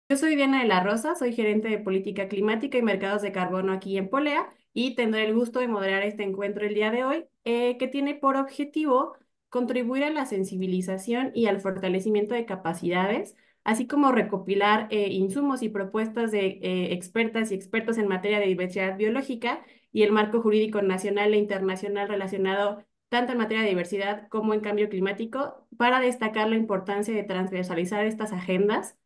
Yo soy Diana de la Rosa, soy gerente de política climática y mercados de carbono aquí en Polea y tendré el gusto de moderar este encuentro el día de hoy, que tiene por objetivo contribuir a la sensibilización y al fortalecimiento de capacidades, así como recopilar insumos y propuestas de expertas y expertos en materia de diversidad biológica y el marco jurídico nacional e internacional relacionado tanto en materia de diversidad como en cambio climático, para destacar la importancia de transversalizar estas agendas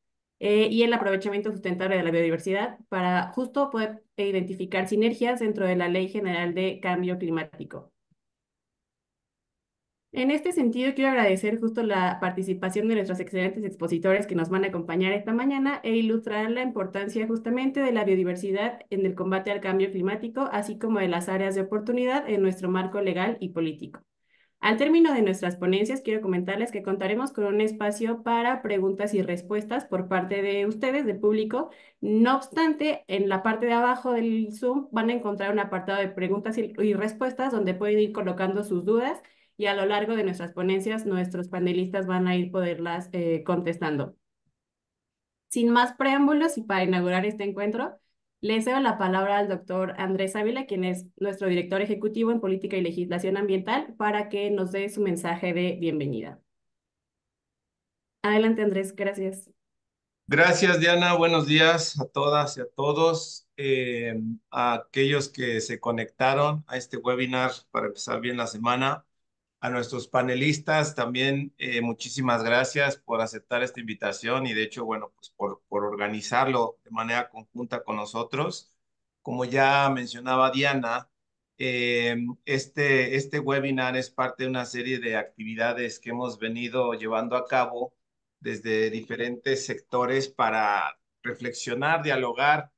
y el aprovechamiento sustentable de la biodiversidad para justo poder identificar sinergias dentro de la Ley General de Cambio Climático. En este sentido, quiero agradecer justo la participación de nuestros excelentes expositores que nos van a acompañar esta mañana e ilustrar la importancia justamente de la biodiversidad en el combate al cambio climático, así como de las áreas de oportunidad en nuestro marco legal y político. Al término de nuestras ponencias, quiero comentarles que contaremos con un espacio para preguntas y respuestas por parte de ustedes, del público. No obstante, en la parte de abajo del Zoom van a encontrar un apartado de preguntas y respuestas donde pueden ir colocando sus dudas y a lo largo de nuestras ponencias nuestros panelistas van a ir poderlas contestando. Sin más preámbulos y para inaugurar este encuentro, le cedo la palabra al doctor Andrés Ávila, quien es nuestro director ejecutivo en Política y Legislación Ambiental, para que nos dé su mensaje de bienvenida. Adelante, Andrés, gracias. Gracias, Diana. Buenos días a todas y a todos. A aquellos que se conectaron a este webinar para empezar bien la semana. A nuestros panelistas también, muchísimas gracias por aceptar esta invitación y de hecho, bueno, pues por organizarlo de manera conjunta con nosotros. Como ya mencionaba Diana, este webinar es parte de una serie de actividades que hemos venido llevando a cabo desde diferentes sectores para reflexionar, dialogar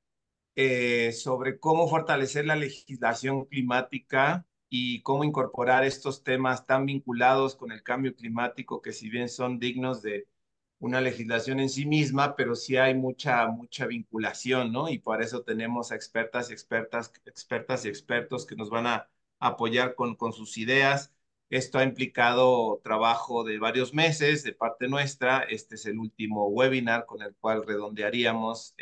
sobre cómo fortalecer la legislación climática y cómo incorporar estos temas tan vinculados con el cambio climático, que si bien son dignos de una legislación en sí misma, pero sí hay mucha vinculación, ¿no? Y por eso tenemos a expertas y expertos que nos van a apoyar con sus ideas. Esto ha implicado trabajo de varios meses de parte nuestra. Este es el último webinar con el cual redondearíamos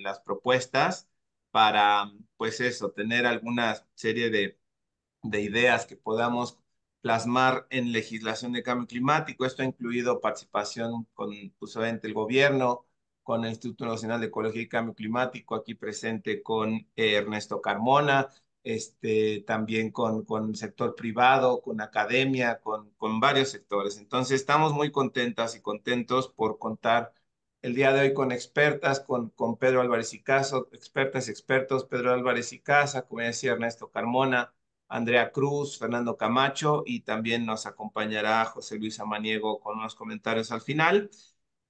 las propuestas para, pues eso, tener alguna serie de ideas que podamos plasmar en legislación de cambio climático. Esto ha incluido participación con, pues, obviamente, el gobierno, con el Instituto Nacional de Ecología y Cambio Climático, aquí presente con Ernesto Carmona, también con el sector privado, con academia, con varios sectores. Entonces, estamos muy contentas y contentos por contar el día de hoy con expertas, con Pedro Álvarez y Casa, expertas y expertos, Pedro Álvarez y Casa, como decía Ernesto Carmona, Andrea Cruz, Fernando Camacho y también nos acompañará José Luis Amaniego con unos comentarios al final.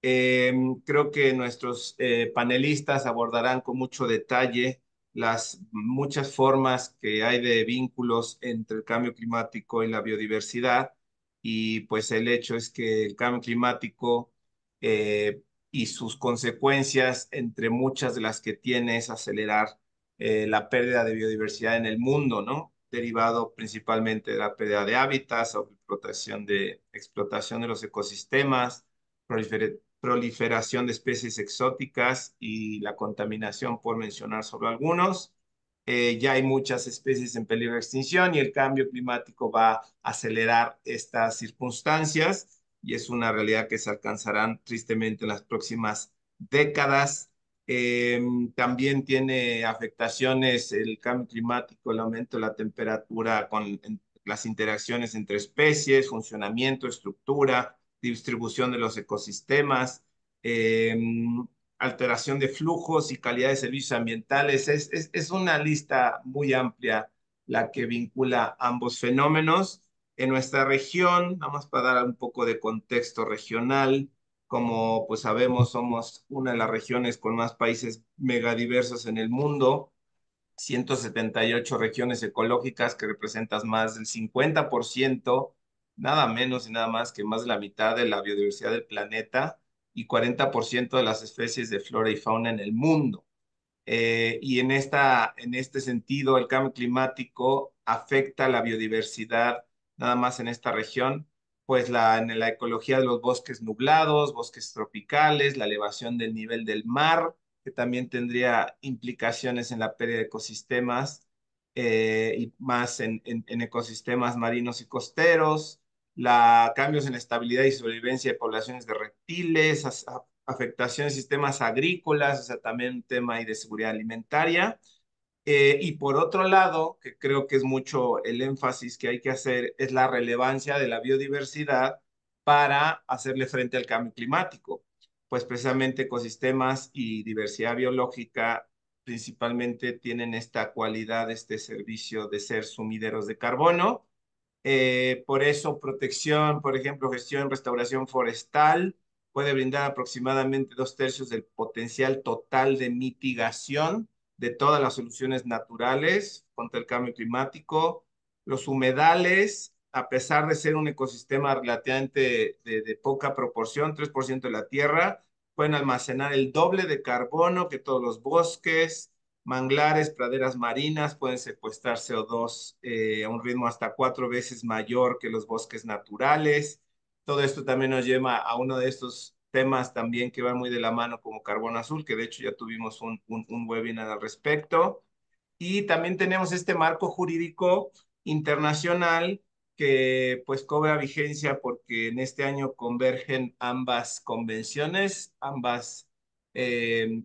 Eh, Creo que nuestros panelistas abordarán con mucho detalle las muchas formas que hay de vínculos entre el cambio climático y la biodiversidad y pues el hecho es que el cambio climático eh, y sus consecuencias, entre muchas de las que tiene, es acelerar la pérdida de biodiversidad en el mundo, ¿no? Derivado principalmente de la pérdida de hábitats, explotación de los ecosistemas, proliferación de especies exóticas y la contaminación, por mencionar solo algunos. Ya hay muchas especies en peligro de extinción y el cambio climático va a acelerar estas circunstancias y es una realidad que se alcanzarán tristemente en las próximas décadas. Eh, También tiene afectaciones el cambio climático, el aumento de la temperatura con las interacciones entre especies, funcionamiento, estructura, distribución de los ecosistemas, eh, alteración de flujos y calidad de servicios ambientales. Es una lista muy amplia la que vincula ambos fenómenos. En nuestra región, nada más para dar un poco de contexto regional, como pues sabemos, somos una de las regiones con más países megadiversos en el mundo, 178 regiones ecológicas que representan más del 50%, nada menos y nada más que más de la mitad de la biodiversidad del planeta y 40% de las especies de flora y fauna en el mundo. Y en este sentido, el cambio climático afecta la biodiversidad nada más en esta región pues en la ecología de los bosques nublados, bosques tropicales, la elevación del nivel del mar, que también tendría implicaciones en la pérdida de ecosistemas y más en ecosistemas marinos y costeros, cambios en estabilidad y sobrevivencia de poblaciones de reptiles, afectación de sistemas agrícolas, o sea, también un tema ahí de seguridad alimentaria. Y por otro lado, que creo que es mucho el énfasis que hay que hacer, es la relevancia de la biodiversidad para hacerle frente al cambio climático. Pues precisamente ecosistemas y diversidad biológica principalmente tienen esta cualidad, este servicio de ser sumideros de carbono. Por eso, protección, por ejemplo, gestión, restauración forestal puede brindar aproximadamente 2/3 del potencial total de mitigación de todas las soluciones naturales contra el cambio climático. Los humedales, a pesar de ser un ecosistema relativamente de poca proporción, 3% de la tierra, pueden almacenar el doble de carbono que todos los bosques. Manglares, praderas marinas pueden secuestrar CO2 a un ritmo hasta 4 veces mayor que los bosques naturales. Todo esto también nos lleva a uno de estos temas también que van muy de la mano como carbono azul, que de hecho ya tuvimos un webinar al respecto. Y también tenemos este marco jurídico internacional que pues cobra vigencia porque en este año convergen ambas convenciones, ambas eh,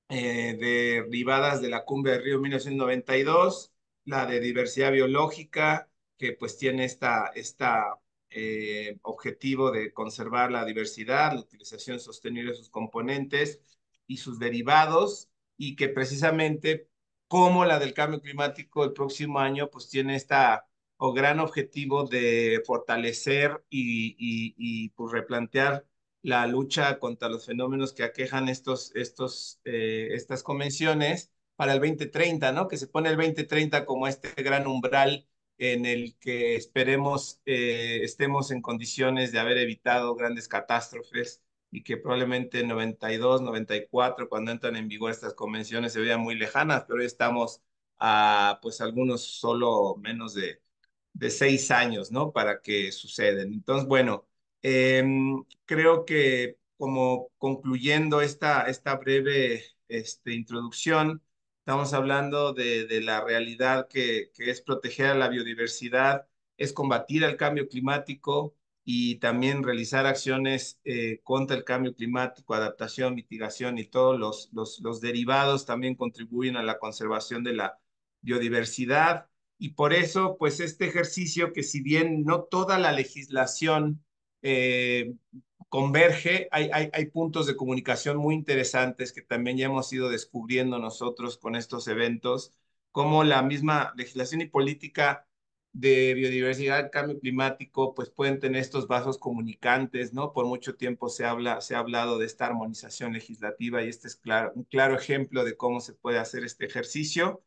derivadas de la Cumbre de Río 1992, la de diversidad biológica, que pues tiene esta objetivo de conservar la diversidad, la utilización sostenible de sus componentes y sus derivados, y que precisamente como la del cambio climático el próximo año, pues tiene esta o gran objetivo de fortalecer pues replantear la lucha contra los fenómenos que aquejan estas convenciones para el 2030, ¿no? Que se pone el 2030 como este gran umbral en el que esperemos estemos en condiciones de haber evitado grandes catástrofes y que probablemente en 92, 94, cuando entran en vigor estas convenciones, se vean muy lejanas, pero hoy estamos a pues algunos solo menos de 6 años, ¿no? Para que suceden. Entonces, bueno, eh, creo que como concluyendo esta breve introducción, estamos hablando de la realidad que es proteger a la biodiversidad, es combatir el cambio climático y también realizar acciones contra el cambio climático, adaptación, mitigación y todos los derivados también contribuyen a la conservación de la biodiversidad. Y por eso, pues este ejercicio que si bien no toda la legislación eh, converge, hay puntos de comunicación muy interesantes que también ya hemos ido descubriendo nosotros con estos eventos, como la misma legislación y política de biodiversidad, cambio climático, pues pueden tener estos vasos comunicantes, ¿no? Por mucho tiempo se ha hablado de esta armonización legislativa y este es un claro ejemplo de cómo se puede hacer este ejercicio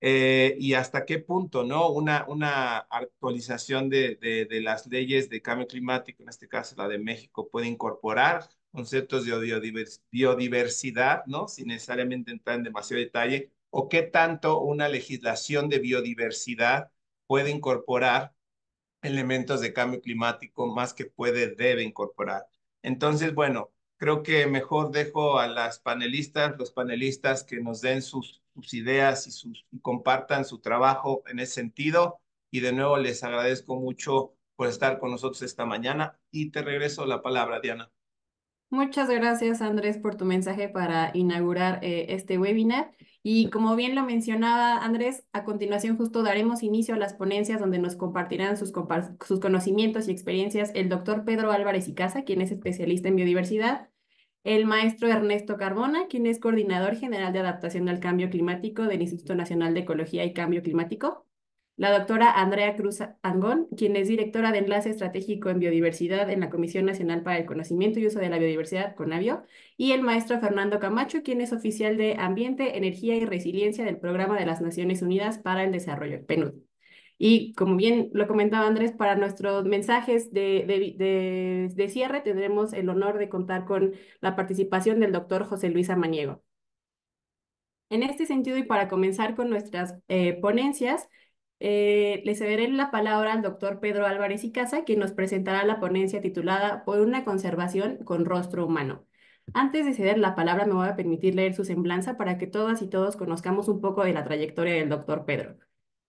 y hasta qué punto, ¿no? Una actualización de las leyes de cambio climático, en este caso la de México, puede incorporar conceptos de biodiversidad, ¿no? Sin necesariamente entrar en demasiado detalle, o qué tanto una legislación de biodiversidad puede incorporar elementos de cambio climático más que debe incorporar. Entonces, bueno, creo que mejor dejo a los panelistas que nos den sus ideas y compartan su trabajo en ese sentido. Y de nuevo les agradezco mucho por estar con nosotros esta mañana y te regreso la palabra, Diana. Muchas gracias, Andrés, por tu mensaje para inaugurar este webinar. Y como bien lo mencionaba Andrés, a continuación justo daremos inicio a las ponencias donde nos compartirán sus conocimientos y experiencias el doctor Pedro Álvarez y Casa, quien es especialista en biodiversidad, el maestro Ernesto Carbona, quien es coordinador general de adaptación al cambio climático del Instituto Nacional de Ecología y Cambio Climático, la doctora Andrea Cruz Angón, quien es directora de Enlace Estratégico en Biodiversidad en la Comisión Nacional para el Conocimiento y Uso de la Biodiversidad, CONABIO, y el maestro Fernando Camacho, quien es oficial de Ambiente, Energía y Resiliencia del Programa de las Naciones Unidas para el Desarrollo, PNUD. Y como bien lo comentaba Andrés, para nuestros mensajes de cierre tendremos el honor de contar con la participación del doctor José Luis Amaniego. En este sentido, y para comenzar con nuestras ponencias, Le cederé la palabra al doctor Pedro Álvarez y Casa, quien nos presentará la ponencia titulada Por una conservación con rostro humano. Antes de ceder la palabra, me voy a permitir leer su semblanza para que todas y todos conozcamos un poco de la trayectoria del doctor Pedro.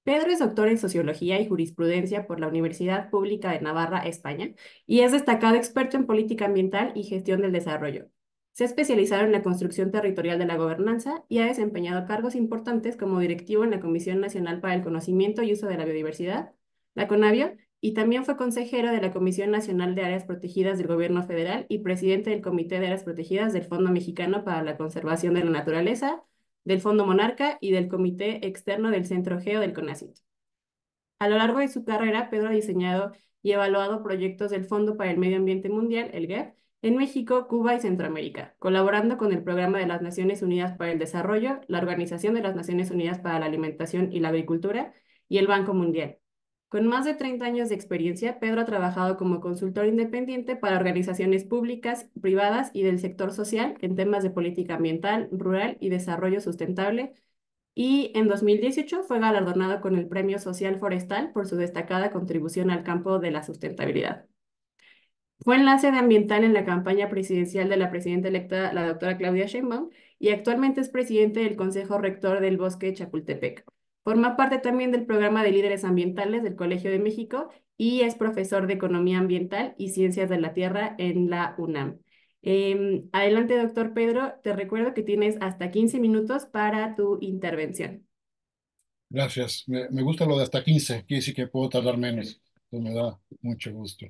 Pedro es doctor en Sociología y Jurisprudencia por la Universidad Pública de Navarra, España, y es destacado experto en política ambiental y gestión del desarrollo. Se ha especializado en la construcción territorial de la gobernanza y ha desempeñado cargos importantes como directivo en la Comisión Nacional para el Conocimiento y Uso de la Biodiversidad, la CONABIO, y también fue consejero de la Comisión Nacional de Áreas Protegidas del Gobierno Federal y presidente del Comité de Áreas Protegidas del Fondo Mexicano para la Conservación de la Naturaleza, del Fondo Monarca y del Comité Externo del Centro Geo del CONACYT. A lo largo de su carrera, Pedro ha diseñado y evaluado proyectos del Fondo para el Medio Ambiente Mundial, el GEF, en México, Cuba y Centroamérica, colaborando con el Programa de las Naciones Unidas para el Desarrollo, la Organización de las Naciones Unidas para la Alimentación y la Agricultura y el Banco Mundial. Con más de 30 años de experiencia, Pedro ha trabajado como consultor independiente para organizaciones públicas, privadas y del sector social en temas de política ambiental, rural y desarrollo sustentable, y en 2018 fue galardonado con el Premio Social Forestal por su destacada contribución al campo de la sustentabilidad. Fue enlace de ambiental en la campaña presidencial de la presidenta electa, la doctora Claudia Sheinbaum, y actualmente es presidente del Consejo Rector del Bosque de Chapultepec. Forma parte también del programa de líderes ambientales del Colegio de México y es profesor de Economía Ambiental y Ciencias de la Tierra en la UNAM. Adelante, doctor Pedro. Te recuerdo que tienes hasta 15 minutos para tu intervención. Gracias. Me gusta lo de hasta 15. Quiere decir que puedo tardar menos. Pues me da mucho gusto.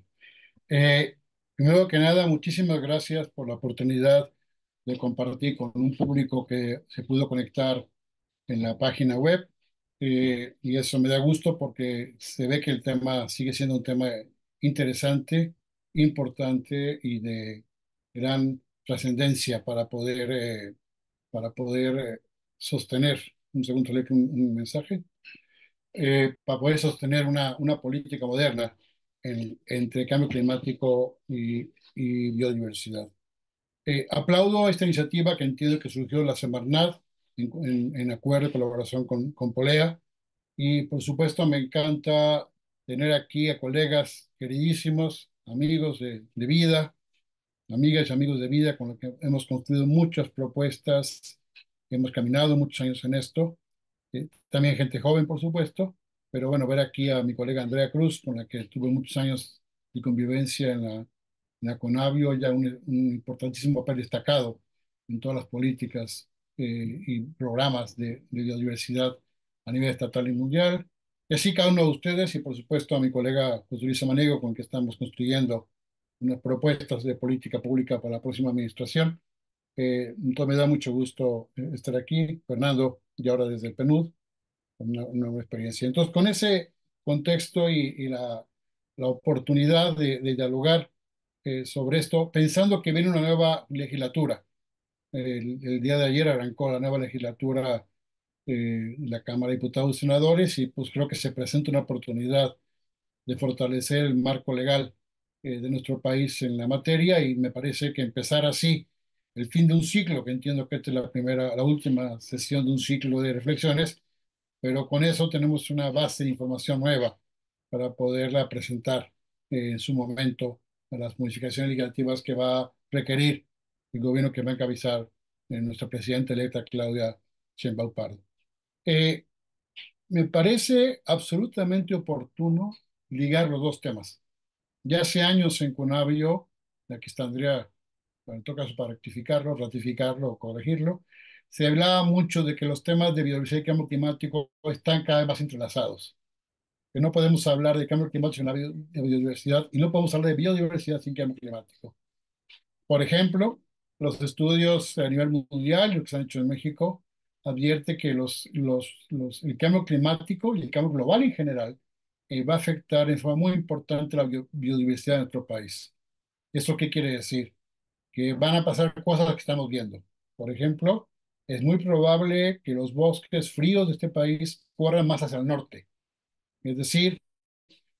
Primero que nada, muchísimas gracias por la oportunidad de compartir con un público que se pudo conectar en la página web. Y eso me da gusto porque se ve que el tema sigue siendo un tema interesante, importante y de gran trascendencia para poder sostener. Un segundo, leo un mensaje. Para poder sostener una política moderna entre cambio climático y biodiversidad. Aplaudo esta iniciativa que entiendo que surgió de la Semarnat en acuerdo y colaboración con Polea, y por supuesto me encanta tener aquí a colegas queridísimos, amigos de vida, amigas y amigos de vida con los que hemos construido muchas propuestas, hemos caminado muchos años en esto. También gente joven, por supuesto, pero bueno, ver aquí a mi colega Andrea Cruz, con la que tuve muchos años de convivencia en la Conavio, ya un importantísimo papel destacado en todas las políticas y programas de biodiversidad a nivel estatal y mundial. Y así cada uno de ustedes, y por supuesto a mi colega José Luis Samaniego, con el que estamos construyendo unas propuestas de política pública para la próxima administración. Entonces me da mucho gusto estar aquí, Fernando, y ahora desde el PNUD, una nueva experiencia. Entonces, con ese contexto y la oportunidad de dialogar sobre esto, pensando que viene una nueva legislatura. El día de ayer arrancó la nueva legislatura, la Cámara de Diputados y Senadores, y pues creo que se presenta una oportunidad de fortalecer el marco legal de nuestro país en la materia, y me parece que empezar así el fin de un ciclo, que entiendo que esta es la última sesión de un ciclo de reflexiones, pero con eso tenemos una base de información nueva para poderla presentar en su momento a las modificaciones legislativas que va a requerir el gobierno que va a encabezar nuestra presidenta electa Claudia Sheinbaum Pardo. Eh, Me parece absolutamente oportuno ligar los dos temas. Ya hace años en Conavio, aquí está Andrea, en todo caso para rectificarlo, ratificarlo o corregirlo, se hablaba mucho de que los temas de biodiversidad y cambio climático están cada vez más entrelazados, que no podemos hablar de cambio climático sin la de biodiversidad, y no podemos hablar de biodiversidad sin cambio climático. Por ejemplo, los estudios a nivel mundial, lo que se han hecho en México, advierte que el cambio climático y el cambio global en general va a afectar en forma muy importante la biodiversidad de nuestro país. ¿Eso qué quiere decir? Que van a pasar cosas que estamos viendo. Por ejemplo, es muy probable que los bosques fríos de este país corran más hacia el norte. Es decir,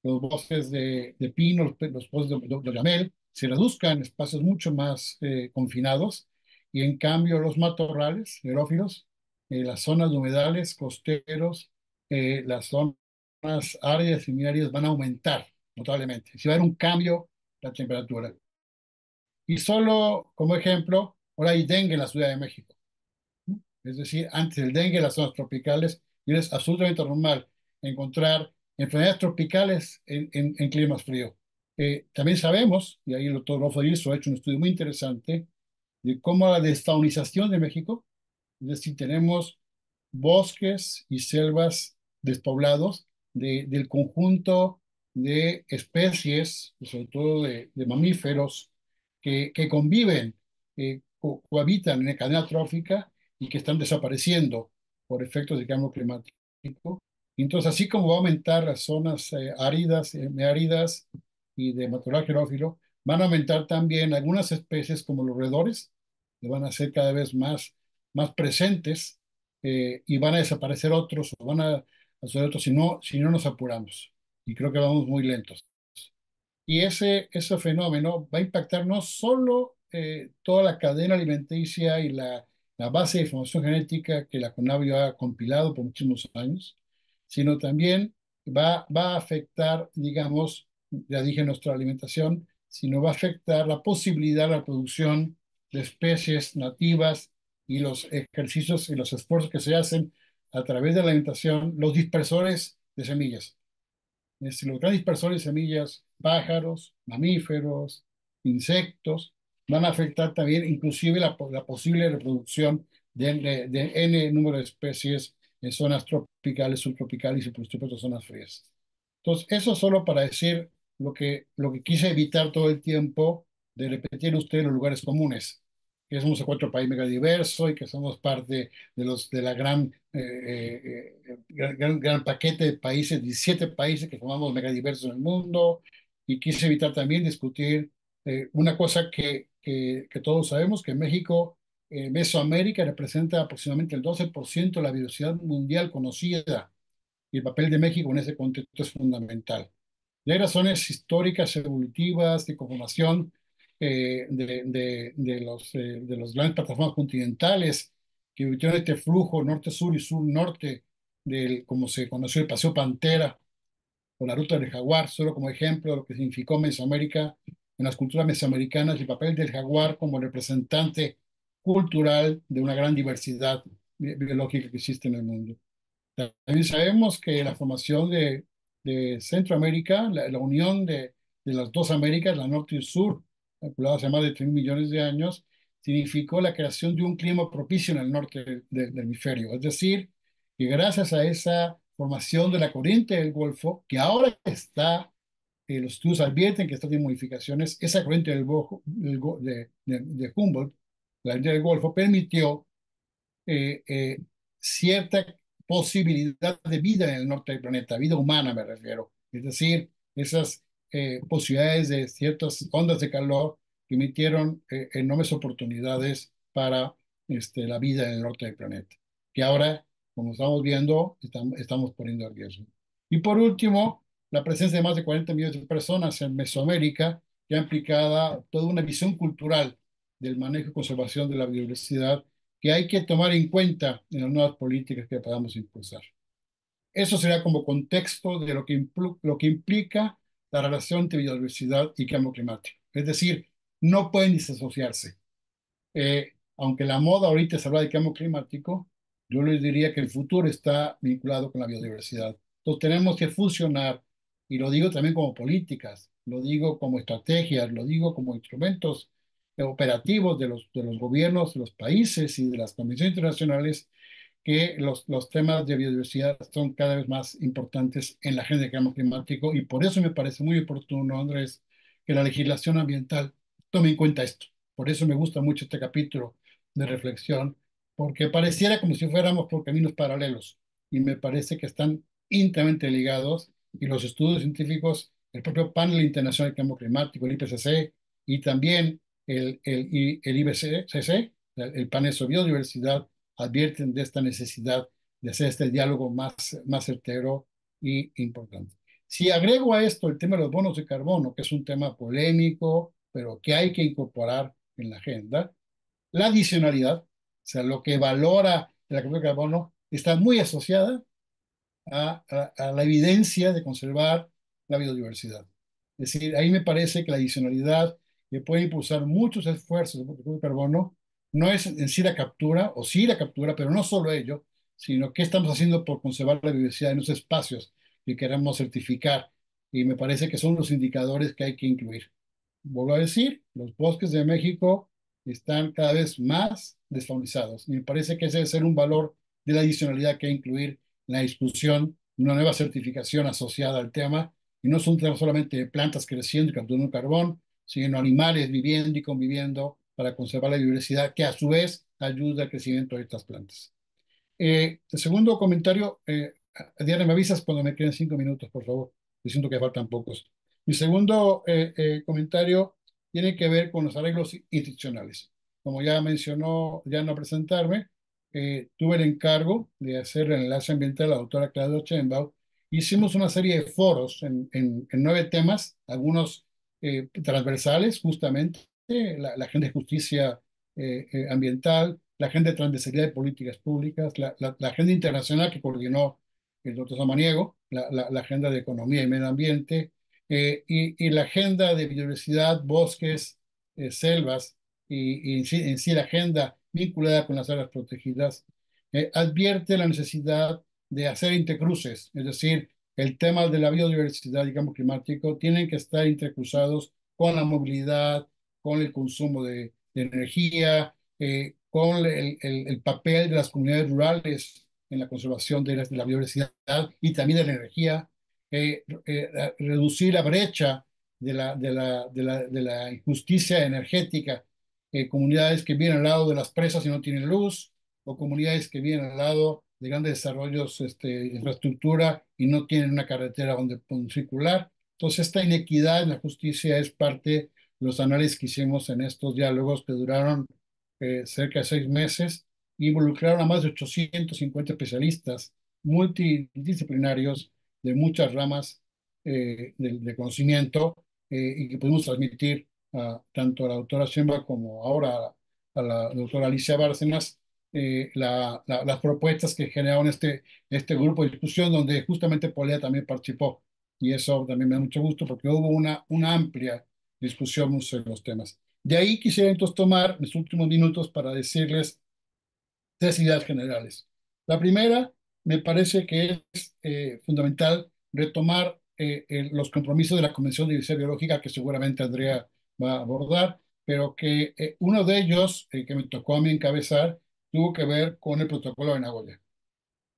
los bosques de pino, los bosques de oyamel, se reduzcan en espacios mucho más confinados, y en cambio los matorrales, xerófilos, las zonas de humedales costeros, las zonas áridas y semiáridas van a aumentar notablemente. Si va a haber un cambio en la temperatura. Y solo como ejemplo, ahora hay dengue en la Ciudad de México. Es decir, antes del dengue en las zonas tropicales, y es absolutamente normal encontrar enfermedades tropicales en climas fríos. También sabemos, y ahí el doctor Rodolfo Irizo ha hecho un estudio muy interesante, de cómo la desfaunización de México, es decir, tenemos bosques y selvas despoblados del conjunto de especies, sobre todo de mamíferos, que conviven, cohabitan en la cadena trófica y que están desapareciendo por efectos del cambio climático. Entonces, así como va a aumentar las zonas áridas, semiáridas y de matorral xerófilo, van a aumentar también algunas especies como los roedores, que van a ser cada vez más presentes, y van a desaparecer otros o van a hacer otros si no nos apuramos. Y creo que vamos muy lentos. Y ese fenómeno va a impactar no solo toda la cadena alimenticia y la base de información genética que la CONABIO ha compilado por muchísimos años, sino también va a afectar, digamos, ya dije, nuestra alimentación, sino va a afectar la posibilidad de la producción de especies nativas y los ejercicios y los esfuerzos que se hacen a través de la alimentación, los dispersores de semillas. Es decir, los grandes dispersores de semillas, pájaros, mamíferos, insectos, van a afectar también inclusive la posible reproducción de N número de especies en zonas tropicales, subtropicales y por supuesto zonas frías. Entonces, eso solo para decir lo que quise evitar todo el tiempo de repetir ustedes los lugares comunes, que somos un cuatro país megadiverso y que somos parte de la gran paquete de países, 17 países que formamos megadiversos en el mundo, y quise evitar también discutir una cosa que todos sabemos, que México, Mesoamérica representa aproximadamente el 12% de la biodiversidad mundial conocida, y el papel de México en ese contexto es fundamental. Y hay razones históricas, evolutivas, de conformación de los grandes plataformas continentales que permitieron este flujo norte-sur y sur-norte, como se conoció el Paseo Pantera o la Ruta del Jaguar, solo como ejemplo de lo que significó Mesoamérica en las culturas mesoamericanas y el papel del jaguar como representante cultural de una gran diversidad biológica que existe en el mundo. También sabemos que la formación de Centroamérica, la unión de las dos Américas, la norte y el sur, calculada hace más de 3 millones de años, significó la creación de un clima propicio en el norte del hemisferio. Es decir, que gracias a esa formación de la corriente del Golfo, que ahora está, los estudios advierten que está en modificaciones, esa corriente de Humboldt, la corriente del Golfo, permitió eh, eh, cierta posibilidad de vida en el norte del planeta, vida humana me refiero. Es decir, esas posibilidades de ciertas ondas de calor que emitieron enormes oportunidades para la vida en el norte del planeta, que ahora, como estamos viendo, estamos poniendo en riesgo. Y por último, la presencia de más de 40 millones de personas en Mesoamérica, que ha implicado toda una visión cultural del manejo y conservación de la biodiversidad que hay que tomar en cuenta en las nuevas políticas que podamos impulsar. Eso será como contexto de lo que implica la relación entre biodiversidad y cambio climático. Es decir, no pueden disasociarse. Aunque la moda ahorita es hablar de cambio climático, yo les diría que el futuro está vinculado con la biodiversidad. Entonces tenemos que fusionar, y lo digo también como políticas, lo digo como estrategias, lo digo como instrumentos operativos de los gobiernos, de los países y de las convenciones internacionales, que los temas de biodiversidad son cada vez más importantes en la agenda de cambio climático, y por eso me parece muy oportuno, Andrés, que la legislación ambiental tome en cuenta esto. Por eso me gusta mucho este capítulo de reflexión, porque pareciera como si fuéramos por caminos paralelos, y me parece que están íntimamente ligados, y los estudios científicos, el propio Panel Internacional de Cambio Climático, el IPCC, y también el IBCC, el Panel sobre Biodiversidad, advierten de esta necesidad de hacer este diálogo más certero y importante. Si agrego a esto el tema de los bonos de carbono, que es un tema polémico, pero que hay que incorporar en la agenda, la adicionalidad, o sea, lo que valora la captura de carbono, está muy asociada a la evidencia de conservar la biodiversidad. Es decir, ahí me parece que la adicionalidad que puede impulsar muchos esfuerzos de protección de carbono no es en sí la captura, o sí la captura, pero no solo ello, sino qué estamos haciendo por conservar la biodiversidad en los espacios que queremos certificar. Y me parece que son los indicadores que hay que incluir. Vuelvo a decir, los bosques de México están cada vez más desfaunizados. Y me parece que ese debe ser un valor de la adicionalidad que hay que incluir en la discusión, una nueva certificación asociada al tema. Y no es un tema solamente de plantas creciendo y capturando carbón, sino animales viviendo y conviviendo para conservar la biodiversidad, que a su vez ayuda al crecimiento de estas plantas. El segundo comentario, Diana, me avisas cuando me queden 5 minutos, por favor. Yo siento que faltan pocos. Mi segundo comentario tiene que ver con los arreglos institucionales. Como ya mencionó, ya no presentarme, tuve el encargo de hacer el enlace ambiental a la doctora Claudia Sheinbaum. Hicimos una serie de foros en 9 temas, algunos transversales, justamente, la agenda de justicia ambiental, la agenda de transversalidad de políticas públicas, la agenda internacional que coordinó el doctor Samaniego, la agenda de economía y medio ambiente, y la agenda de biodiversidad, bosques, selvas, y en sí la agenda vinculada con las áreas protegidas, advierte la necesidad de hacer intercruces, es decir, el tema de la biodiversidad y cambio climático tienen que estar intercruzados con la movilidad, con el consumo de energía, con el papel de las comunidades rurales en la conservación de la biodiversidad y también de la energía, reducir la brecha de la injusticia energética, comunidades que viven al lado de las presas y no tienen luz, o comunidades que viven al lado de grandes desarrollos de infraestructura y no tienen una carretera donde circular. Entonces, esta inequidad en la justicia es parte de los análisis que hicimos en estos diálogos que duraron cerca de 6 meses, involucraron a más de 850 especialistas multidisciplinarios de muchas ramas de conocimiento, y que pudimos transmitir tanto a la doctora Sheinbaum como ahora a la doctora Alicia Bárcenas, las propuestas que generaron este grupo de discusión donde justamente Polea también participó. Y eso también me da mucho gusto porque hubo una amplia discusión sobre los temas. De ahí quisiera entonces tomar los últimos minutos para decirles 3 ideas generales. La primera, me parece que es fundamental retomar los compromisos de la Convención de Diversidad Biológica, que seguramente Andrea va a abordar, pero que uno de ellos, que me tocó a mí encabezar, tuvo que ver con el protocolo de Nagoya.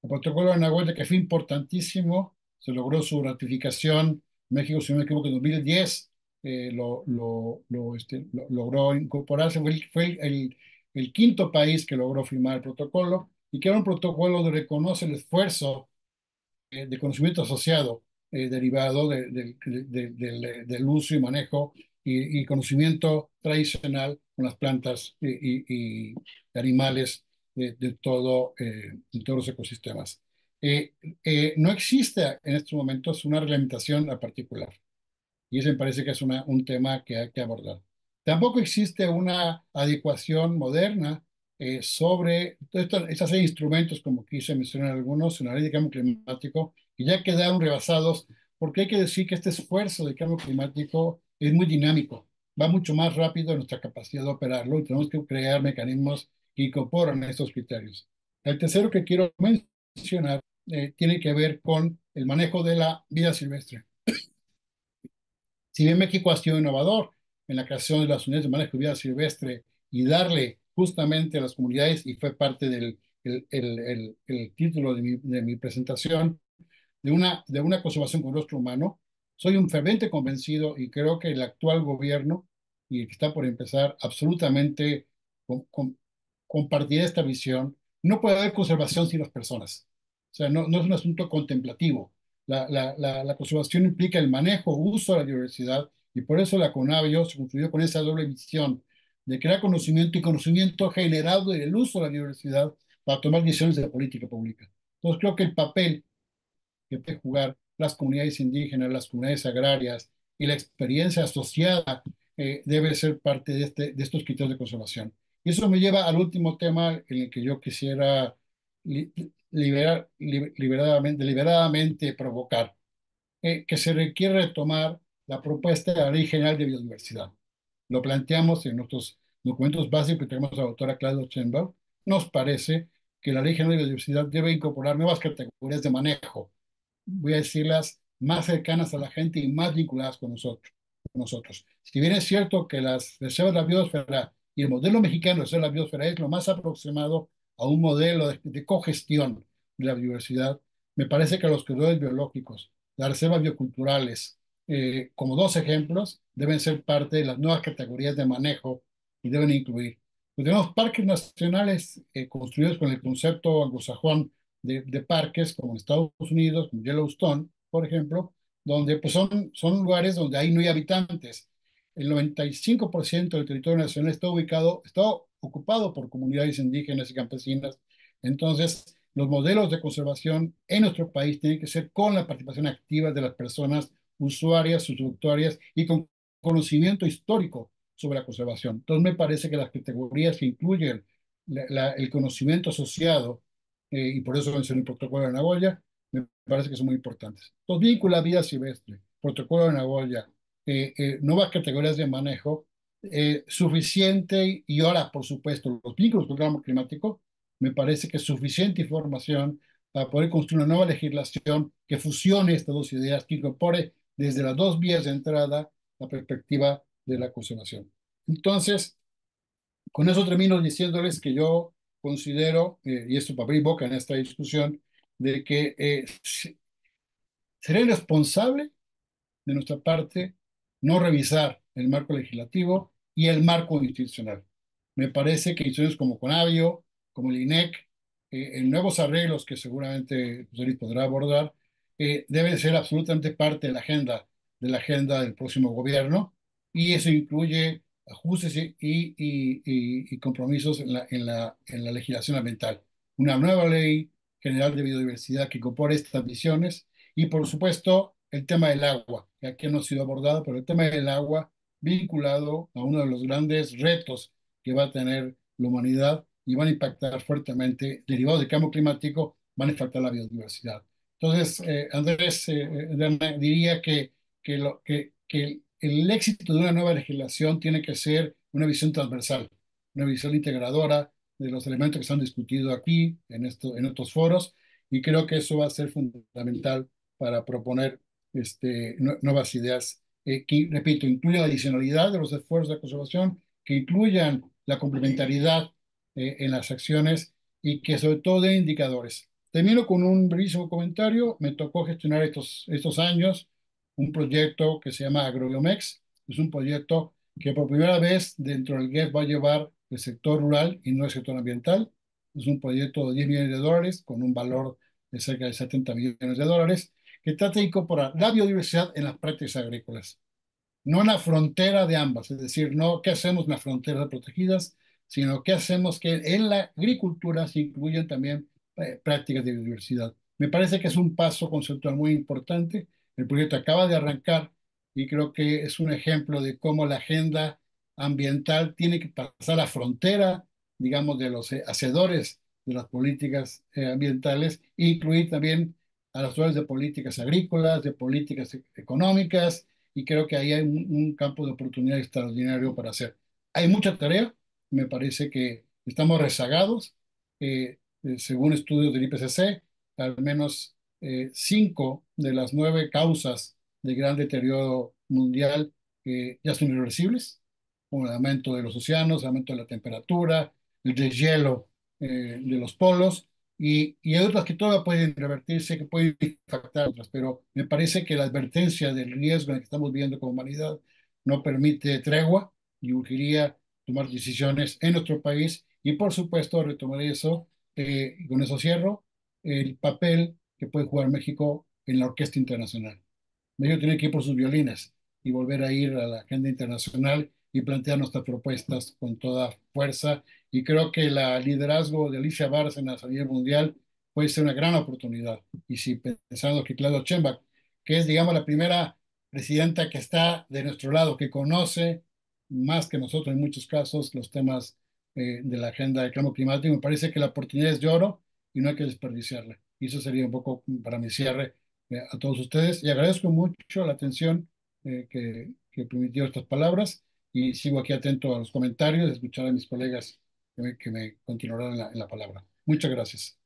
El protocolo de Nagoya, que fue importantísimo, se logró su ratificación. México, si no me equivoco, en 2010 logró incorporarse. Fue el quinto país que logró firmar el protocolo y que era un protocolo donde reconoce el esfuerzo de conocimiento asociado derivado del uso y manejo y conocimiento tradicional con las plantas y animales de todos los ecosistemas. No existe en estos momentos una reglamentación a particular. Y ese me parece que es un tema que hay que abordar. Tampoco existe una adecuación moderna sobre estas instrumentos, como quise mencionar algunos, en la ley de cambio climático, que ya quedaron rebasados, porque hay que decir que este esfuerzo de cambio climático es muy dinámico, va mucho más rápido de nuestra capacidad de operarlo y tenemos que crear mecanismos que incorporan estos criterios. El tercero que quiero mencionar tiene que ver con el manejo de la vida silvestre. Si bien México ha sido innovador en la creación de las unidades de manejo de vida silvestre y darle justamente a las comunidades, y fue parte del el título de mi presentación, de una conservación con rostro humano, soy un ferviente convencido y creo que el actual gobierno y el que está por empezar absolutamente compartirá esta visión. No puede haber conservación sin las personas. O sea, no es un asunto contemplativo. La conservación implica el manejo, uso de la biodiversidad, y por eso la CONABIO se construyó con esa doble visión de crear conocimiento y conocimiento generado del uso de la biodiversidad para tomar decisiones de política pública. Entonces creo que el papel que pueden jugar las comunidades indígenas, las comunidades agrarias y la experiencia asociada debe ser parte de estos criterios de conservación. Y eso me lleva al último tema en el que yo quisiera deliberadamente provocar, que se requiere retomar la propuesta de la Ley General de Biodiversidad. Lo planteamos en nuestros documentos básicos que tenemos a la doctora Claudia Sheinbaum. Nos parece que la Ley General de Biodiversidad debe incorporar nuevas categorías de manejo, voy a decirlas, más cercanas a la gente y más vinculadas con nosotros. Si bien es cierto que las reservas de la biosfera y el modelo mexicano de reserva de la biosfera es lo más aproximado a un modelo de cogestión de la biodiversidad, me parece que los corredores biológicos, las reservas bioculturales, como dos ejemplos, deben ser parte de las nuevas categorías de manejo y deben incluir. Pues tenemos parques nacionales construidos con el concepto anglosajón de parques como en Estados Unidos, como Yellowstone, por ejemplo, donde pues son lugares donde ahí no hay habitantes. El 95% del territorio nacional está ocupado por comunidades indígenas y campesinas. Entonces, los modelos de conservación en nuestro país tienen que ser con la participación activa de las personas usuarias, usufructuarias y con conocimiento histórico sobre la conservación. Entonces, me parece que las categorías que incluyen el conocimiento asociado y por eso mencioné el protocolo de Nagoya, me parece que son muy importantes. Los vínculos a vida silvestre, protocolo de Nagoya, nuevas categorías de manejo, suficiente, y ahora, por supuesto, los vínculos con el cambio climático, me parece que es suficiente información para poder construir una nueva legislación que fusione estas dos ideas, que incorpore desde las dos vías de entrada la perspectiva de la conservación. Entonces, con eso termino diciéndoles que yo considero, y esto para abrir boca en esta discusión, de que seré responsable de nuestra parte no revisar el marco legislativo y el marco institucional. Me parece que instituciones como Conavio, como el INEC, en nuevos arreglos que seguramente José Luis podrá abordar, deben ser absolutamente parte de la agenda del próximo gobierno, y eso incluye ajustes y compromisos en la legislación ambiental. Una nueva ley general de biodiversidad que incorpore estas visiones y, por supuesto, el tema del agua, que aquí no ha sido abordado, pero el tema del agua vinculado a uno de los grandes retos que va a tener la humanidad y van a impactar fuertemente, derivados del cambio climático, van a impactar la biodiversidad. Entonces, Andrés, diría que el éxito de una nueva legislación tiene que ser una visión transversal, una visión integradora de los elementos que se han discutido aquí en estos foros, y creo que eso va a ser fundamental para proponer nuevas ideas que, repito, incluyan la adicionalidad de los esfuerzos de conservación, que incluyan la complementariedad en las acciones y que sobre todo den indicadores. Termino con un brevísimo comentario. Me tocó gestionar estos años un proyecto que se llama AgroBiomex. Es un proyecto que por primera vez dentro del GEF va a llevar el sector rural y no el sector ambiental. Es un proyecto de 10 millones de dólares con un valor de cerca de 70 millones de dólares, que trata de incorporar la biodiversidad en las prácticas agrícolas, no en la frontera de ambas, es decir, no qué hacemos en las fronteras protegidas, sino qué hacemos que en la agricultura se incluyan también prácticas de biodiversidad. Me parece que es un paso conceptual muy importante. El proyecto acaba de arrancar y creo que es un ejemplo de cómo la agenda ambiental tiene que pasar la frontera, digamos, de los hacedores de las políticas ambientales, e incluir también a los hacedores de políticas agrícolas, de políticas económicas, y creo que ahí hay un campo de oportunidad extraordinario para hacer. Hay mucha tarea, me parece que estamos rezagados. Según estudios del IPCC, al menos 5 de las 9 causas de gran deterioro mundial ya son irreversibles, como el aumento de los océanos, el aumento de la temperatura, el deshielo de los polos, y hay otras que todavía pueden revertirse, que pueden impactar otras, pero me parece que la advertencia del riesgo en el que estamos viviendo como humanidad no permite tregua y urgiría tomar decisiones en nuestro país, y por supuesto retomar eso, y con eso cierro, el papel que puede jugar México en la orquesta internacional. México tiene que ir por sus violines y volver a ir a la agenda internacional y plantear nuestras propuestas con toda fuerza. Y creo que el liderazgo de Alicia Bárcenas a nivel mundial puede ser una gran oportunidad. Y si pensando que Claudia Sheinbaum, que es, digamos, la primera presidenta que está de nuestro lado, que conoce más que nosotros en muchos casos los temas de la agenda del cambio climático, me parece que la oportunidad es de oro, y no hay que desperdiciarla. Y eso sería un poco para mi cierre a todos ustedes. Y agradezco mucho la atención que permitió estas palabras y sigo aquí atento a los comentarios, a escuchar a mis colegas que me continuarán en la palabra. Muchas gracias.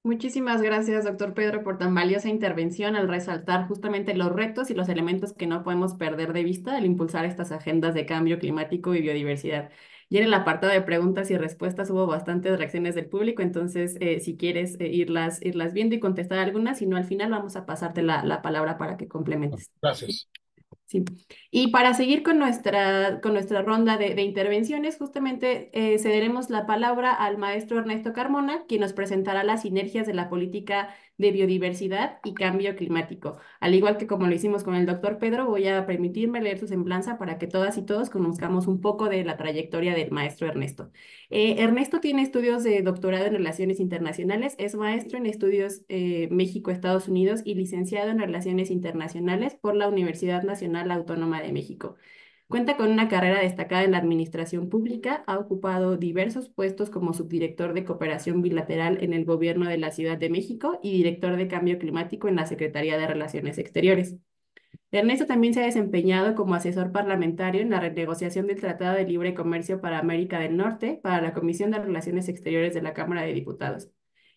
Muchísimas gracias, doctor Pedro, por tan valiosa intervención al resaltar justamente los retos y los elementos que no podemos perder de vista al impulsar estas agendas de cambio climático y biodiversidad. Y en el apartado de preguntas y respuestas hubo bastantes reacciones del público, entonces si quieres irlas viendo y contestar algunas, si no al final vamos a pasarte la palabra para que complementes. Gracias. Sí. Y para seguir con nuestra ronda de intervenciones, justamente cederemos la palabra al maestro Ernesto Carmona, quien nos presentará las sinergias de la política de biodiversidad y cambio climático. Al igual que como lo hicimos con el doctor Pedro, voy a permitirme leer su semblanza para que todas y todos conozcamos un poco de la trayectoria del maestro Ernesto. Ernesto tiene estudios de doctorado en Relaciones Internacionales, es maestro en estudios México-Estados Unidos y licenciado en Relaciones Internacionales por la Universidad Nacional Autónoma de México. Cuenta con una carrera destacada en la administración pública, ha ocupado diversos puestos como subdirector de cooperación bilateral en el gobierno de la Ciudad de México y director de cambio climático en la Secretaría de Relaciones Exteriores. Ernesto también se ha desempeñado como asesor parlamentario en la renegociación del Tratado de Libre Comercio para América del Norte para la Comisión de Relaciones Exteriores de la Cámara de Diputados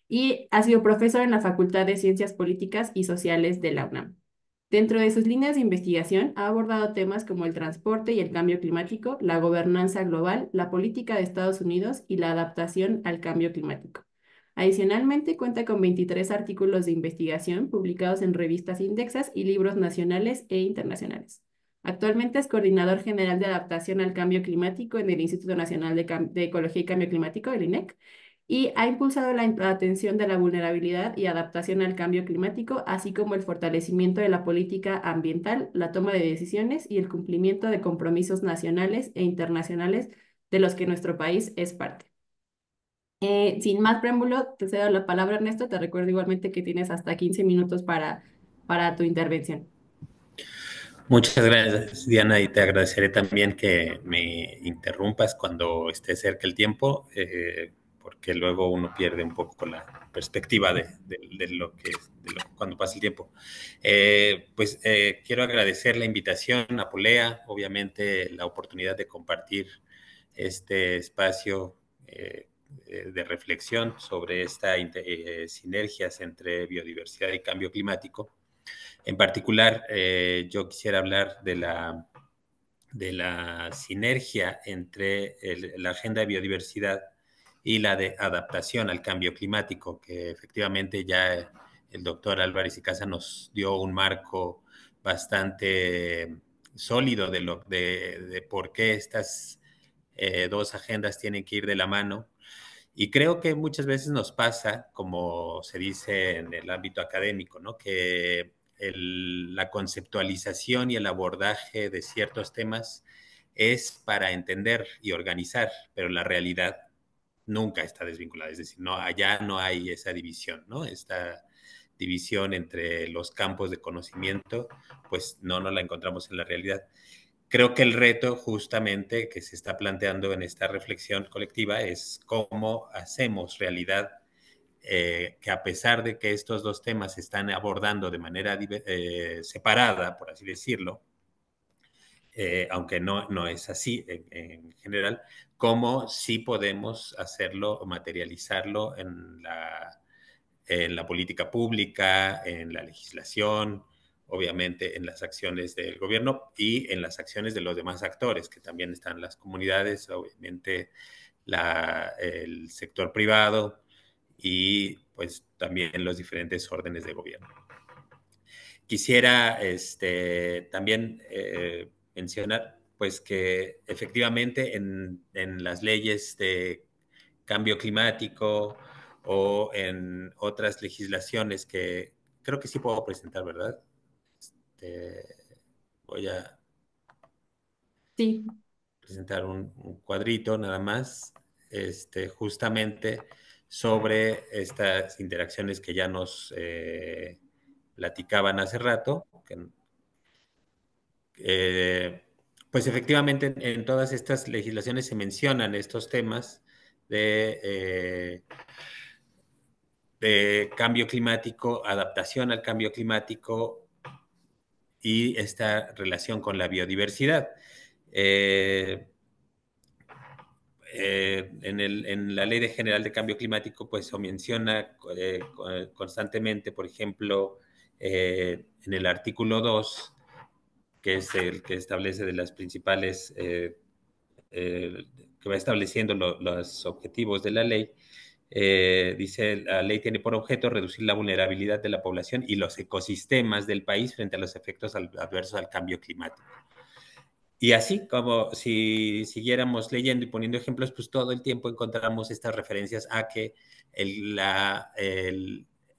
y ha sido profesor en la Facultad de Ciencias Políticas y Sociales de la UNAM. Dentro de sus líneas de investigación ha abordado temas como el transporte y el cambio climático, la gobernanza global, la política de Estados Unidos y la adaptación al cambio climático. Adicionalmente, cuenta con 23 artículos de investigación publicados en revistas indexas y libros nacionales e internacionales. Actualmente es coordinador general de adaptación al cambio climático en el Instituto Nacional de Ecología y Cambio Climático, el INEC, y ha impulsado la atención de la vulnerabilidad y adaptación al cambio climático, así como el fortalecimiento de la política ambiental, la toma de decisiones y el cumplimiento de compromisos nacionales e internacionales de los que nuestro país es parte. Sin más preámbulo, te cedo la palabra, Ernesto. Te recuerdo igualmente que tienes hasta 15 minutos para tu intervención. Muchas gracias, Diana, y te agradeceré también que me interrumpas cuando esté cerca el tiempo, porque luego uno pierde un poco la perspectiva de lo que cuando pasa el tiempo. Quiero agradecer la invitación a Polea, obviamente la oportunidad de compartir este espacio de reflexión sobre estas sinergias entre biodiversidad y cambio climático. En particular, yo quisiera hablar de la sinergia entre la agenda de biodiversidad y la de adaptación al cambio climático, que efectivamente ya el doctor Álvarez y Casa nos dio un marco bastante sólido de por qué estas dos agendas tienen que ir de la mano. Y creo que muchas veces nos pasa, como se dice en el ámbito académico, ¿no? Que la conceptualización y el abordaje de ciertos temas es para entender y organizar, pero la realidad nunca está desvinculada. Es decir, no, allá no hay esa división, ¿no? Esta división entre los campos de conocimiento, pues no la encontramos en la realidad. Creo que el reto justamente que se está planteando en esta reflexión colectiva es cómo hacemos realidad que a pesar de que estos dos temas se están abordando de manera separada, por así decirlo, aunque no es así en general, cómo sí podemos hacerlo, materializarlo en la política pública, en la legislación, obviamente en las acciones del gobierno y en las acciones de los demás actores, que también están las comunidades, obviamente el sector privado y pues también los diferentes órdenes de gobierno. Quisiera también mencionar pues que efectivamente en las leyes de cambio climático o en otras legislaciones que creo que sí puedo presentar, ¿verdad? Voy a Sí. presentar un cuadrito nada más, justamente sobre estas interacciones que ya nos platicaban hace rato, pues efectivamente en todas estas legislaciones se mencionan estos temas de de cambio climático, adaptación al cambio climático y esta relación con la biodiversidad. En la Ley General de Cambio Climático, pues se menciona constantemente, por ejemplo, en el artículo 2, que es el que establece de las principales, que va estableciendo los objetivos de la ley. Dice, la ley tiene por objeto reducir la vulnerabilidad de la población y los ecosistemas del país frente a los efectos adversos al cambio climático. Y así como si siguiéramos leyendo y poniendo ejemplos, pues todo el tiempo encontramos estas referencias a que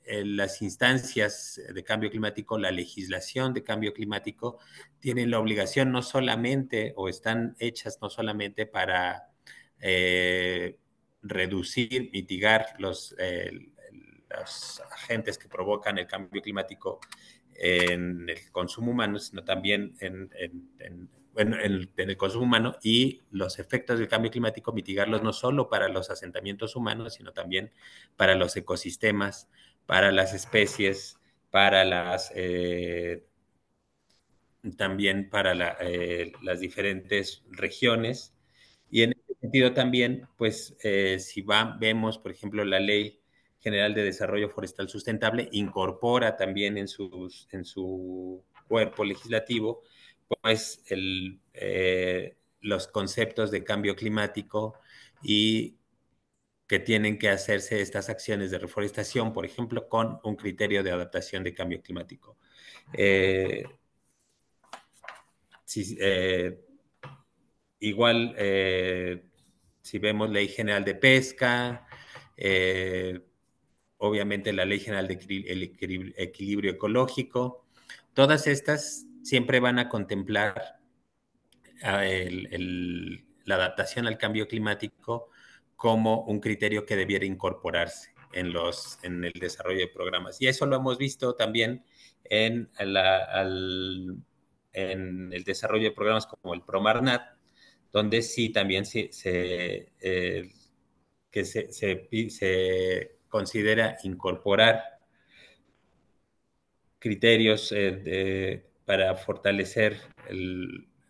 las instancias de cambio climático, la legislación de cambio climático, tienen la obligación no solamente, o están hechas no solamente para reducir, mitigar los agentes que provocan el cambio climático en el consumo humano, sino también en el consumo humano, y los efectos del cambio climático, mitigarlos no solo para los asentamientos humanos, sino también para los ecosistemas, para las especies, para también para las diferentes regiones. Y en ese sentido también, pues, si vemos, por ejemplo, la Ley General de Desarrollo Forestal Sustentable incorpora también en su cuerpo legislativo, pues, los conceptos de cambio climático y que tienen que hacerse estas acciones de reforestación, por ejemplo, con un criterio de adaptación de cambio climático. Si, igual, si vemos Ley General de Pesca, obviamente la Ley General de Equilibrio Ecológico, todas estas siempre van a contemplar la adaptación al cambio climático como un criterio que debiera incorporarse en el desarrollo de programas. Y eso lo hemos visto también en el desarrollo de programas como el PROMARNAT, donde sí también se considera incorporar criterios para fortalecer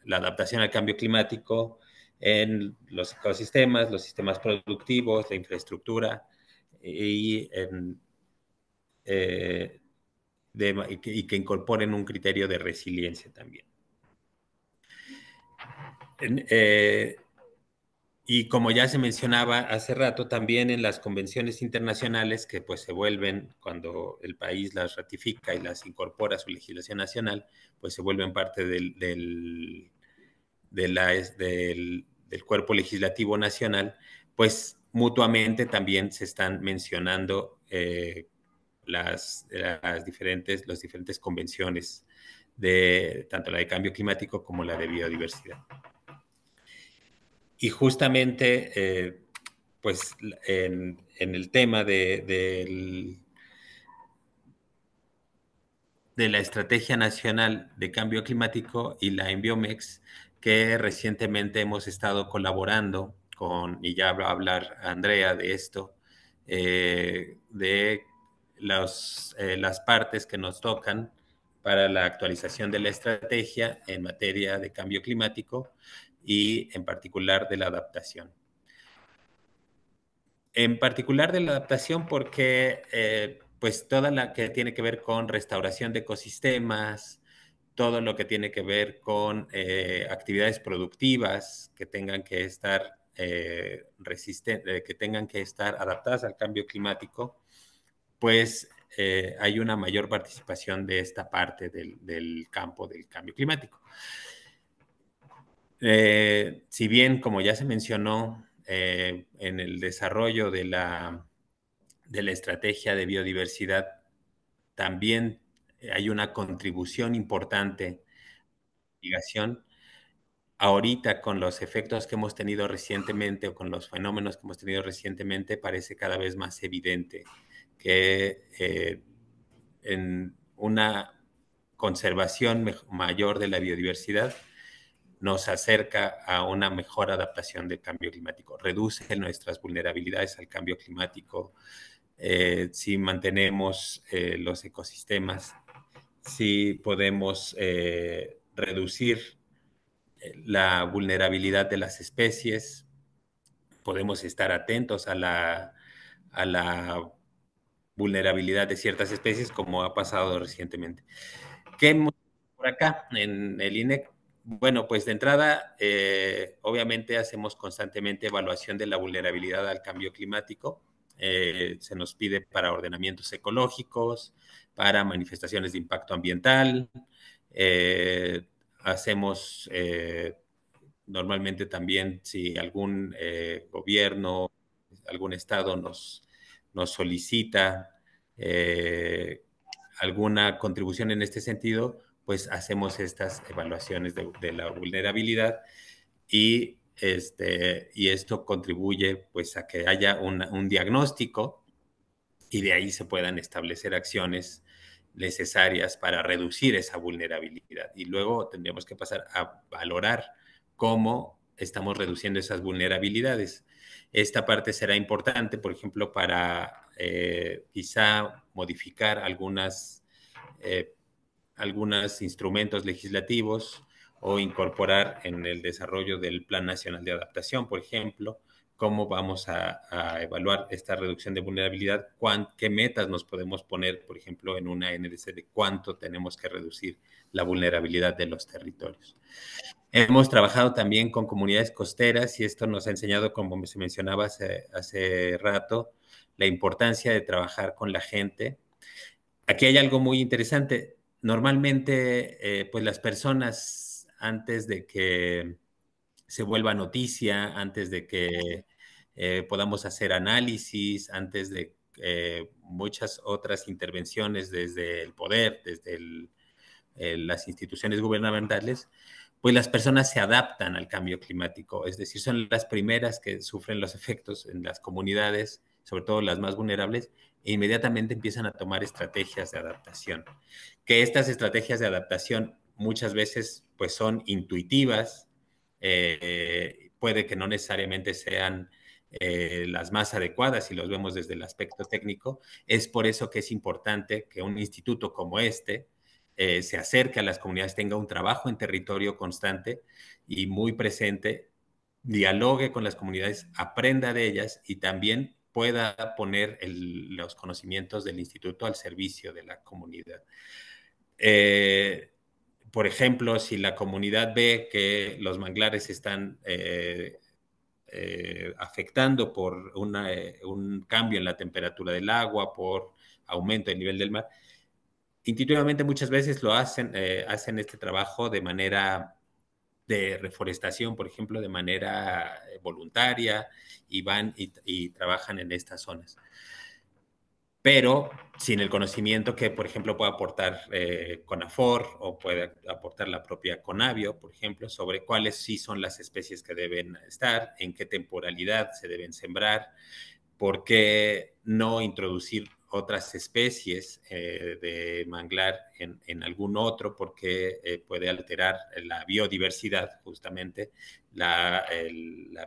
la adaptación al cambio climático en los ecosistemas, los sistemas productivos, la infraestructura y, y que incorporen un criterio de resiliencia también. Y como ya se mencionaba hace rato, también en las convenciones internacionales que pues se vuelven, cuando el país las ratifica y las incorpora a su legislación nacional, pues se vuelven parte del cuerpo legislativo nacional, pues mutuamente también se están mencionando las diferentes convenciones, tanto la de cambio climático como la de biodiversidad. Y justamente, pues en el tema de la Estrategia Nacional de Cambio Climático y la Enviomex, que recientemente hemos estado colaborando con, y ya va a hablar Andrea de esto, de las partes que nos tocan para la actualización de la estrategia en materia de cambio climático y en particular de la adaptación. En particular de la adaptación porque pues toda la que tiene que ver con restauración de ecosistemas, todo lo que tiene que ver con actividades productivas que tengan que estar que tengan que estar adaptadas al cambio climático, pues hay una mayor participación de esta parte del campo del cambio climático. Si bien, como ya se mencionó, en el desarrollo de la estrategia de biodiversidad, también hay una contribución importante investigación. Ahorita, con los efectos que hemos tenido recientemente o con los fenómenos que hemos tenido recientemente, parece cada vez más evidente que en una conservación mayor de la biodiversidad nos acerca a una mejor adaptación del cambio climático, reduce nuestras vulnerabilidades al cambio climático si mantenemos los ecosistemas, si podemos reducir la vulnerabilidad de las especies, podemos estar atentos a la vulnerabilidad de ciertas especies, como ha pasado recientemente. ¿Qué hemos hecho por acá en el INEC? Bueno, pues de entrada, obviamente hacemos constantemente evaluación de la vulnerabilidad al cambio climático. Se nos pide para ordenamientos ecológicos, para manifestaciones de impacto ambiental. Hacemos normalmente también si algún gobierno, algún estado nos solicita alguna contribución en este sentido, pues hacemos estas evaluaciones de la vulnerabilidad y esto contribuye pues a que haya un diagnóstico y de ahí se puedan establecer acciones necesarias para reducir esa vulnerabilidad. Y luego tendríamos que pasar a valorar cómo estamos reduciendo esas vulnerabilidades. Esta parte será importante, por ejemplo, para quizá modificar algunos instrumentos legislativos o incorporar en el desarrollo del Plan Nacional de Adaptación, por ejemplo, cómo vamos a evaluar esta reducción de vulnerabilidad, qué metas nos podemos poner, por ejemplo, en una NDC de cuánto tenemos que reducir la vulnerabilidad de los territorios. Hemos trabajado también con comunidades costeras y esto nos ha enseñado, como se mencionaba hace rato, la importancia de trabajar con la gente. Aquí hay algo muy interesante. Normalmente, pues las personas, antes de que se vuelva noticia, antes de que podamos hacer análisis, antes de muchas otras intervenciones desde el poder, desde las instituciones gubernamentales, pues las personas se adaptan al cambio climático, es decir, son las primeras que sufren los efectos en las comunidades, sobre todo las más vulnerables, e inmediatamente empiezan a tomar estrategias de adaptación. Que estas estrategias de adaptación muchas veces pues son intuitivas, puede que no necesariamente sean las más adecuadas si los vemos desde el aspecto técnico. Es por eso que es importante que un instituto como este se acerque a las comunidades, tenga un trabajo en territorio constante y muy presente, dialogue con las comunidades, aprenda de ellas y también pueda poner los conocimientos del instituto al servicio de la comunidad. Por ejemplo, si la comunidad ve que los manglares están afectando por un cambio en la temperatura del agua, por aumento del nivel del mar, intuitivamente muchas veces lo hacen este trabajo de manera de reforestación, por ejemplo, de manera voluntaria y van y trabajan en estas zonas. Pero sin el conocimiento que, por ejemplo, puede aportar CONAFOR o puede aportar la propia CONAVIO, por ejemplo, sobre cuáles sí son las especies que deben estar, en qué temporalidad se deben sembrar, por qué no introducir otras especies de manglar en algún otro, porque puede alterar la biodiversidad, justamente la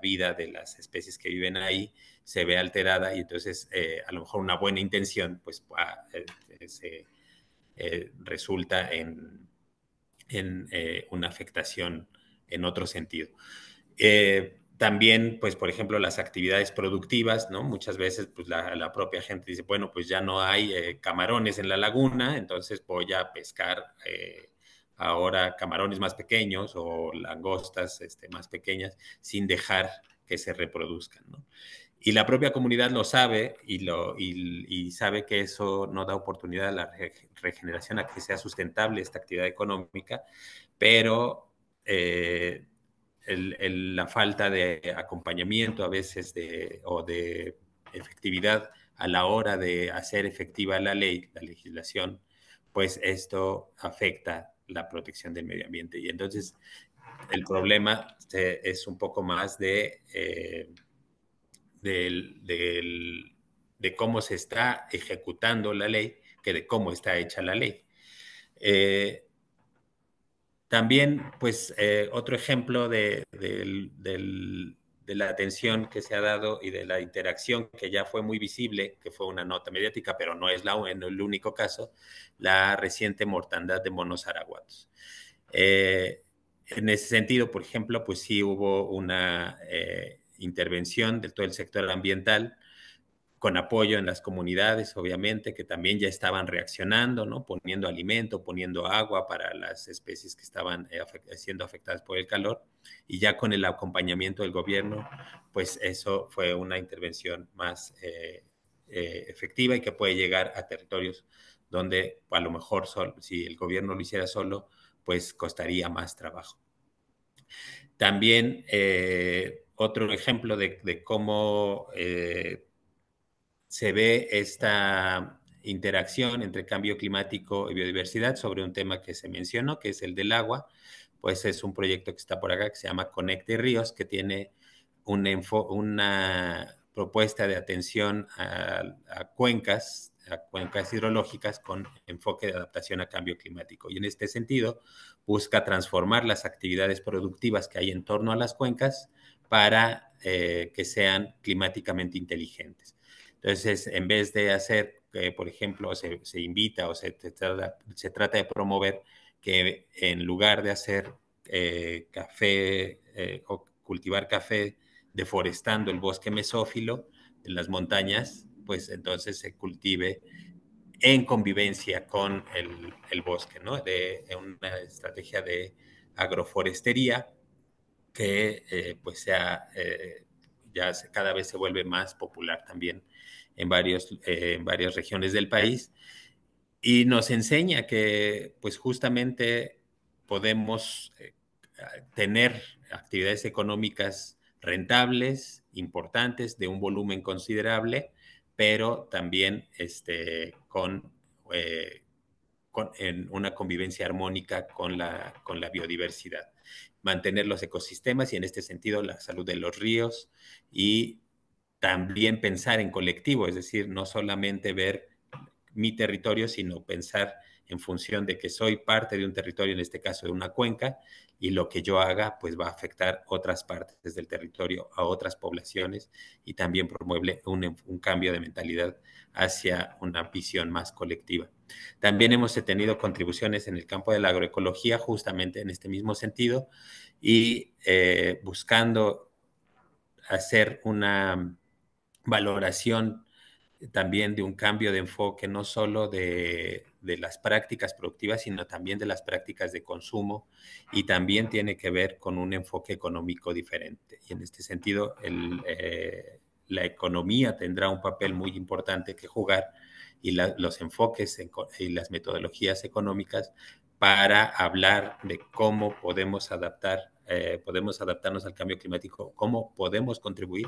vida de las especies que viven ahí se ve alterada y entonces a lo mejor una buena intención pues se resulta en una afectación en otro sentido. También, pues, por ejemplo, las actividades productivas, ¿no? Muchas veces, pues, la propia gente dice, bueno, pues ya no hay camarones en la laguna, entonces voy a pescar ahora camarones más pequeños o langostas más pequeñas sin dejar que se reproduzcan, ¿no? Y la propia comunidad lo sabe y sabe que eso no da oportunidad a la regeneración, a que sea sustentable esta actividad económica, pero la falta de acompañamiento a veces o de efectividad a la hora de hacer efectiva la ley, la legislación, pues esto afecta la protección del medio ambiente. Y entonces el problema es un poco más de cómo se está ejecutando la ley que de cómo está hecha la ley. También, pues, otro ejemplo de de la atención que se ha dado y de la interacción que ya fue muy visible, que fue una nota mediática, pero no es el único caso, la reciente mortandad de monos araguatos. En ese sentido, por ejemplo, pues sí hubo una intervención de todo el sector ambiental, con apoyo en las comunidades, obviamente, que también ya estaban reaccionando, ¿no? Poniendo alimento, poniendo agua para las especies que estaban siendo afectadas por el calor, y ya con el acompañamiento del gobierno, pues eso fue una intervención más efectiva y que puede llegar a territorios donde a lo mejor si el gobierno lo hiciera solo, pues costaría más trabajo. También otro ejemplo de cómo se ve esta interacción entre cambio climático y biodiversidad sobre un tema que se mencionó, que es el del agua. Pues es un proyecto que está por acá que se llama Conecte Ríos, que tiene una propuesta de atención a cuencas hidrológicas con enfoque de adaptación a cambio climático. Y en este sentido, busca transformar las actividades productivas que hay en torno a las cuencas para que sean climáticamente inteligentes. Entonces, en vez de hacer, por ejemplo, se invita o se trata de promover que en lugar de hacer café o cultivar café deforestando el bosque mesófilo en las montañas, pues entonces se cultive en convivencia con el bosque, ¿no? De una estrategia de agroforestería que pues ya cada vez se vuelve más popular también en varias regiones del país, y nos enseña que pues justamente podemos tener actividades económicas rentables, importantes, de un volumen considerable, pero también en una convivencia armónica con la biodiversidad. Mantener los ecosistemas y en este sentido la salud de los ríos, y también pensar en colectivo, es decir, no solamente ver mi territorio, sino pensar en función de que soy parte de un territorio, en este caso de una cuenca, y lo que yo haga pues va a afectar otras partes del territorio, a otras poblaciones, y también promueve un cambio de mentalidad hacia una visión más colectiva. También hemos tenido contribuciones en el campo de la agroecología, justamente en este mismo sentido, y buscando hacer una valoración también de un cambio de enfoque, no solo de las prácticas productivas, sino también de las prácticas de consumo, y también tiene que ver con un enfoque económico diferente. Y en este sentido, la economía tendrá un papel muy importante que jugar, y los enfoques y las metodologías económicas para hablar de cómo podemos adaptarnos al cambio climático, cómo podemos contribuir.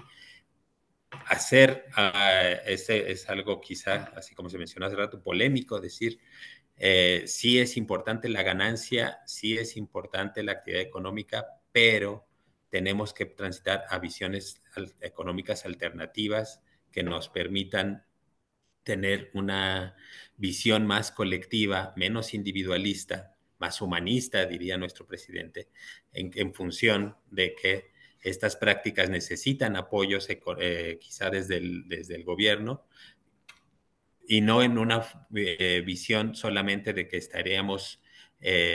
Ese es algo quizá, así como se mencionó hace rato, polémico, decir, sí es importante la ganancia, sí es importante la actividad económica, pero tenemos que transitar a visiones económicas alternativas que nos permitan tener una visión más colectiva, menos individualista, más humanista, diría nuestro presidente, en función de que estas prácticas necesitan apoyos quizá desde el gobierno, y no en una visión solamente de que estaríamos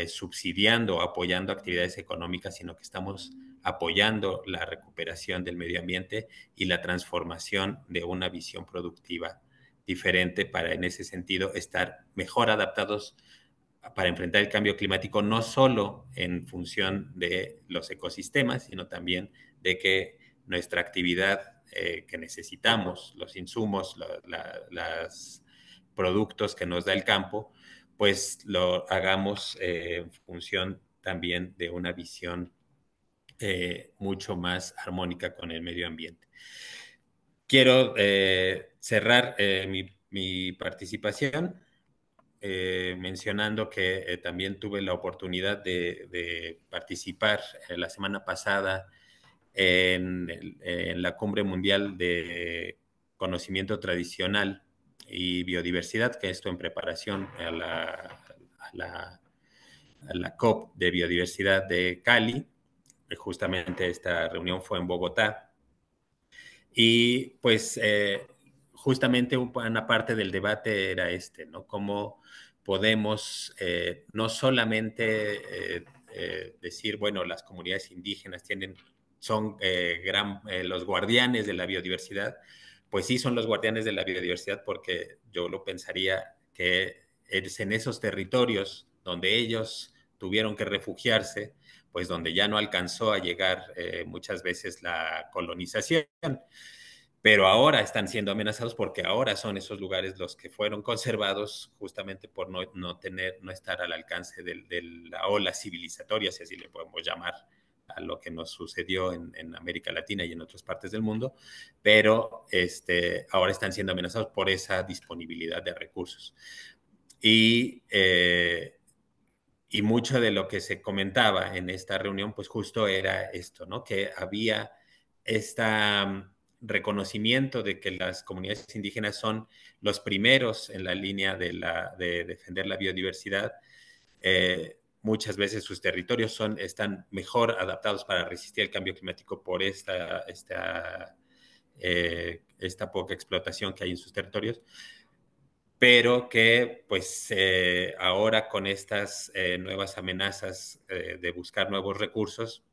subsidiando o apoyando actividades económicas, sino que estamos apoyando la recuperación del medio ambiente y la transformación de una visión productiva diferente, para en ese sentido estar mejor adaptados para enfrentar el cambio climático, no solo en función de los ecosistemas, sino también de que nuestra actividad que necesitamos, los insumos, los productos que nos da el campo, pues lo hagamos en función también de una visión mucho más armónica con el medio ambiente. Quiero cerrar mi participación mencionando que también tuve la oportunidad de participar la semana pasada en la Cumbre Mundial de Conocimiento Tradicional y Biodiversidad, que esto en preparación a la COP de Biodiversidad de Cali. Justamente esta reunión fue en Bogotá, Y pues justamente una parte del debate era ¿no? Cómo podemos no solamente decir, bueno, las comunidades indígenas son los guardianes de la biodiversidad. Pues sí, son los guardianes de la biodiversidad, porque yo lo pensaría que es en esos territorios donde ellos tuvieron que refugiarse, pues donde ya no alcanzó a llegar muchas veces la colonización, pero ahora están siendo amenazados porque ahora son esos lugares los que fueron conservados justamente por no estar al alcance de la ola civilizatoria, si así le podemos llamar a lo que nos sucedió en América Latina y en otras partes del mundo, pero ahora están siendo amenazados por esa disponibilidad de recursos. Y mucho de lo que se comentaba en esta reunión, pues justo era esto, ¿no? Que había este reconocimiento de que las comunidades indígenas son los primeros en la línea de defender la biodiversidad. Muchas veces sus territorios están mejor adaptados para resistir el cambio climático por esta poca explotación que hay en sus territorios, pero que pues ahora con estas nuevas amenazas de buscar nuevos recursos,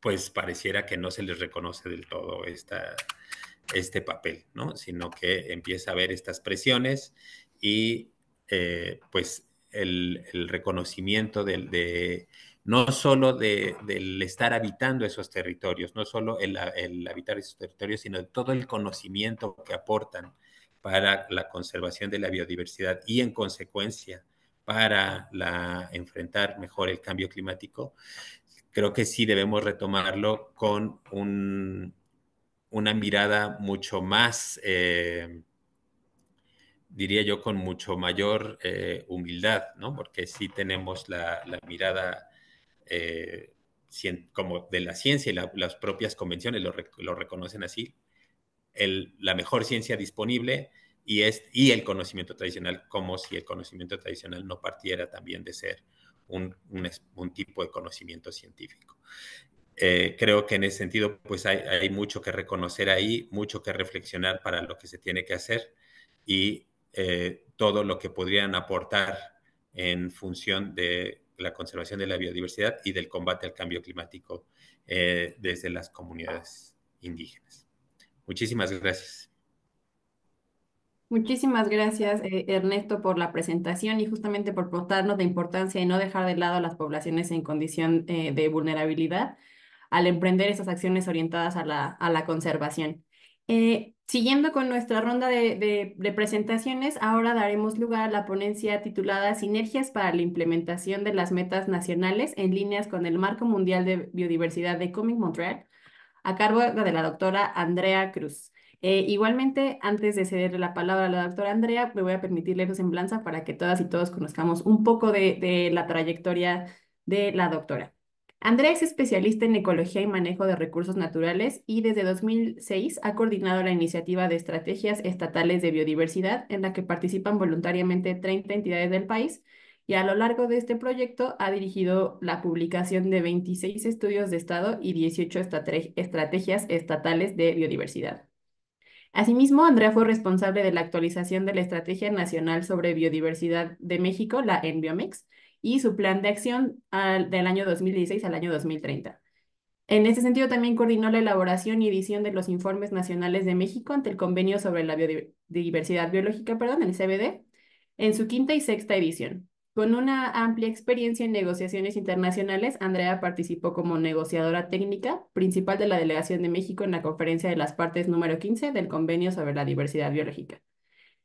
pues pareciera que no se les reconoce del todo este papel, ¿no? Sino que empieza a haber estas presiones y pues el reconocimiento no solo del estar habitando esos territorios, no solo el habitar esos territorios, sino de todo el conocimiento que aportan para la conservación de la biodiversidad y en consecuencia para enfrentar mejor el cambio climático. Creo que sí debemos retomarlo con una mirada mucho más, diría yo, con mucho mayor humildad, ¿no? Porque sí tenemos la mirada como de la ciencia, y las propias convenciones lo reconocen así, la mejor ciencia disponible y el conocimiento tradicional, como si el conocimiento tradicional no partiera también de ser un tipo de conocimiento científico. Creo que en ese sentido pues hay mucho que reconocer ahí, mucho que reflexionar para lo que se tiene que hacer, y todo lo que podrían aportar en función de la conservación de la biodiversidad y del combate al cambio climático desde las comunidades indígenas. Muchísimas gracias. Muchísimas gracias, Ernesto, por la presentación y justamente por contarnos la importancia de no dejar de lado a las poblaciones en condición de vulnerabilidad al emprender esas acciones orientadas a la conservación. Siguiendo con nuestra ronda de presentaciones, ahora daremos lugar a la ponencia titulada Sinergias para la implementación de las metas nacionales en líneas con el Marco Mundial de Biodiversidad de Kunming-Montreal, a cargo de la doctora Andrea Cruz. Igualmente, antes de cederle la palabra a la doctora Andrea, me voy a permitir leer su semblanza para que todas y todos conozcamos un poco de la trayectoria de la doctora. Andrea es especialista en ecología y manejo de recursos naturales y desde 2006 ha coordinado la iniciativa de estrategias estatales de biodiversidad en la que participan voluntariamente 30 entidades del país, y a lo largo de este proyecto ha dirigido la publicación de 26 estudios de estado y 18 estrategias estatales de biodiversidad. Asimismo, Andrea fue responsable de la actualización de la Estrategia Nacional sobre Biodiversidad de México, la ENBIOMEX, y su plan de acción del año 2016 al año 2030. En ese sentido, también coordinó la elaboración y edición de los informes nacionales de México ante el Convenio sobre la Biodiversidad Biológica, perdón, el CBD, en su quinta y sexta edición. Con una amplia experiencia en negociaciones internacionales, Andrea participó como negociadora técnica principal de la Delegación de México en la Conferencia de las Partes número 15 del Convenio sobre la Diversidad Biológica.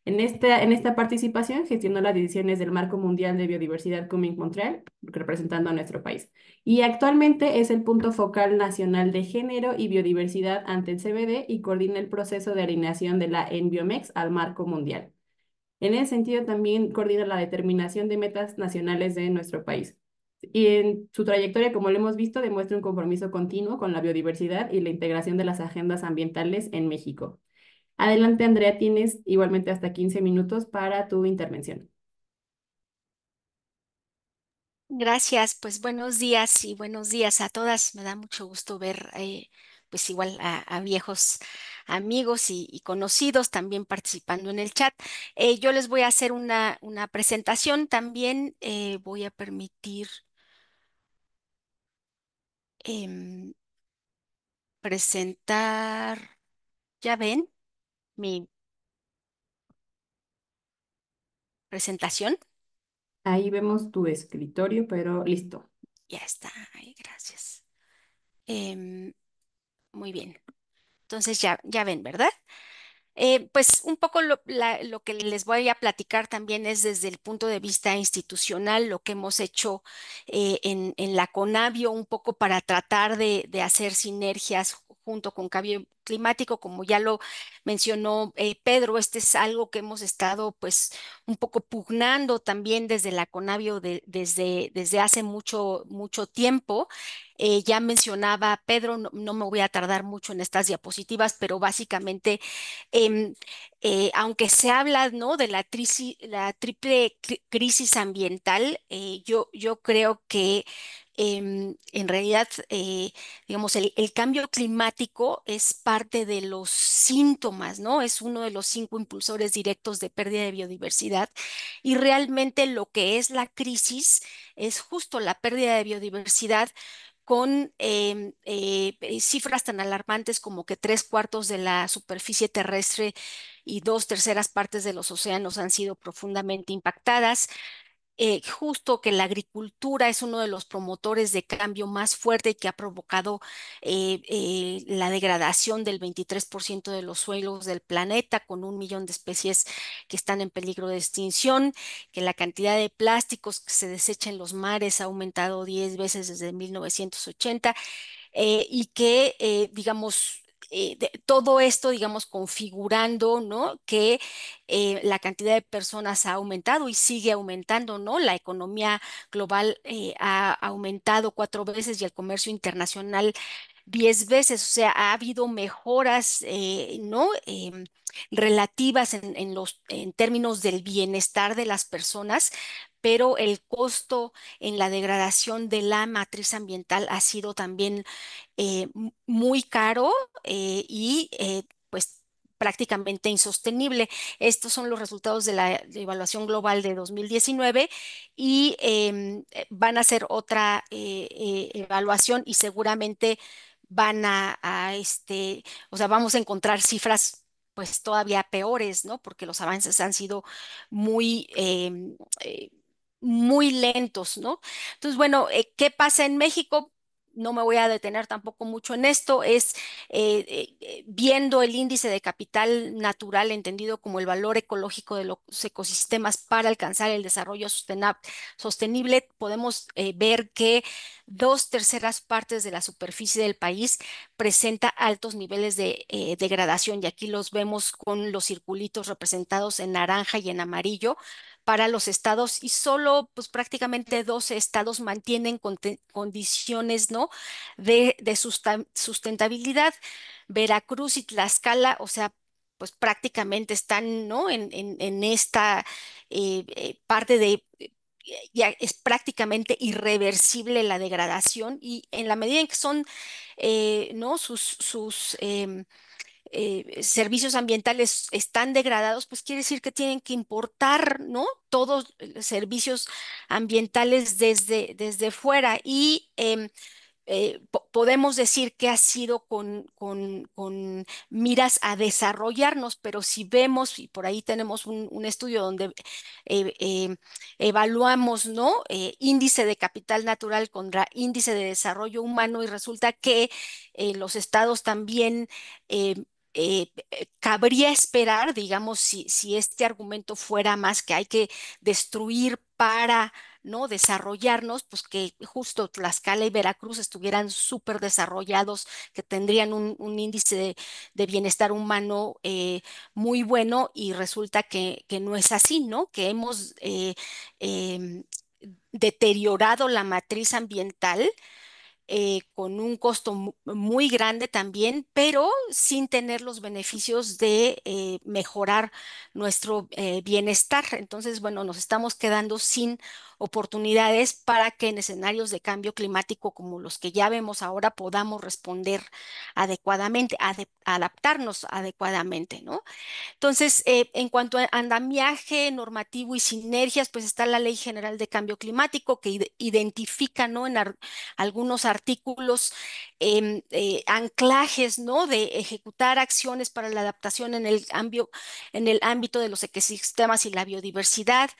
En esta participación gestionó las decisiones del Marco Mundial de Biodiversidad Kunming-Montreal, representando a nuestro país. Y actualmente es el punto focal nacional de género y biodiversidad ante el CBD y coordina el proceso de alineación de la ENBIOMEX al Marco Mundial. En ese sentido, también coordina la determinación de metas nacionales de nuestro país. Y en su trayectoria, como lo hemos visto, demuestra un compromiso continuo con la biodiversidad y la integración de las agendas ambientales en México. Adelante, Andrea, tienes igualmente hasta 15 minutos para tu intervención. Gracias, pues buenos días y buenos días a todas. Me da mucho gusto ver pues igual a viejos amigos y conocidos también participando en el chat. Yo les voy a hacer una presentación también. Voy a permitir em, presentar, ya ven, mi presentación. Ahí vemos tu escritorio, pero listo. Ya está, ay, gracias. Em, Muy bien. Entonces ya ven, ¿verdad? Pues un poco lo que les voy a platicar también es desde el punto de vista institucional, lo que hemos hecho en la Conavio, un poco para tratar de hacer sinergias junto con cambio climático, como ya lo mencionó Pedro. Este es algo que hemos estado pues un poco pugnando también desde la Conavio desde hace mucho tiempo. Ya mencionaba Pedro, no me voy a tardar mucho en estas diapositivas, pero básicamente em, aunque se habla, ¿no?, de la triple crisis ambiental, yo creo que en realidad, digamos, el cambio climático es parte de los síntomas, ¿no? Es uno de los 5 impulsores directos de pérdida de biodiversidad, y realmente lo que es la crisis es justo la pérdida de biodiversidad con cifras tan alarmantes como que 3/4 de la superficie terrestre y 2/3 partes de los océanos han sido profundamente impactadas. Justo que la agricultura es uno de los promotores de cambio más fuerte y que ha provocado la degradación del 23% de los suelos del planeta, con 1 millón de especies que están en peligro de extinción, que la cantidad de plásticos que se desecha en los mares ha aumentado 10 veces desde 1980, y que, digamos, todo esto, digamos, configurando, ¿no?, que la cantidad de personas ha aumentado y sigue aumentando, ¿no? La economía global ha aumentado 4 veces y el comercio internacional 10 veces. O sea, ha habido mejoras, ¿no? Relativas en términos del bienestar de las personas, pero el costo en la degradación de la matriz ambiental ha sido también muy caro, pues prácticamente insostenible. Estos son los resultados de la evaluación global de 2019, y van a hacer otra evaluación y seguramente van o sea, vamos a encontrar cifras pues todavía peores, ¿no? Porque los avances han sido muy, muy lentos, ¿no? Entonces, bueno, ¿qué pasa en México? No me voy a detener tampoco mucho en esto. Es viendo el índice de capital natural, entendido como el valor ecológico de los ecosistemas para alcanzar el desarrollo sostenible, podemos ver que 2/3 partes de la superficie del país presenta altos niveles de degradación, y aquí los vemos con los circulitos representados en naranja y en amarillo para los estados, y solo pues prácticamente 12 estados mantienen condiciones, ¿no?, de sustentabilidad. Veracruz y Tlaxcala, o sea, pues prácticamente están, ¿no?, en esta parte de ya es prácticamente irreversible la degradación, y en la medida en que son, ¿no?, sus servicios ambientales están degradados, pues quiere decir que tienen que importar, ¿no?, todos los servicios ambientales desde fuera. Y podemos decir que ha sido con miras a desarrollarnos, pero si vemos, y por ahí tenemos un estudio donde eh, eh, evaluamos, ¿no?, índice de capital natural contra índice de desarrollo humano, y resulta que los estados también cabría esperar, digamos, si este argumento fuera más que hay que destruir para, ¿no?, desarrollarnos, pues que justo Tlaxcala y Veracruz estuvieran súper desarrollados, que tendrían un índice de bienestar humano muy bueno, y resulta que no es así, ¿no? Que hemos em, deteriorado la matriz ambiental con un costo muy grande también, pero sin tener los beneficios de mejorar nuestro bienestar. Entonces, bueno, nos estamos quedando sin oportunidades para que en escenarios de cambio climático como los que ya vemos ahora podamos responder adecuadamente, adaptarnos adecuadamente, ¿no? Entonces, en cuanto a andamiaje normativo y sinergias, pues está la Ley General de Cambio Climático que identifica, ¿no? En algunos artículos anclajes, ¿no? De ejecutar acciones para la adaptación en el ámbito de los ecosistemas y la biodiversidad.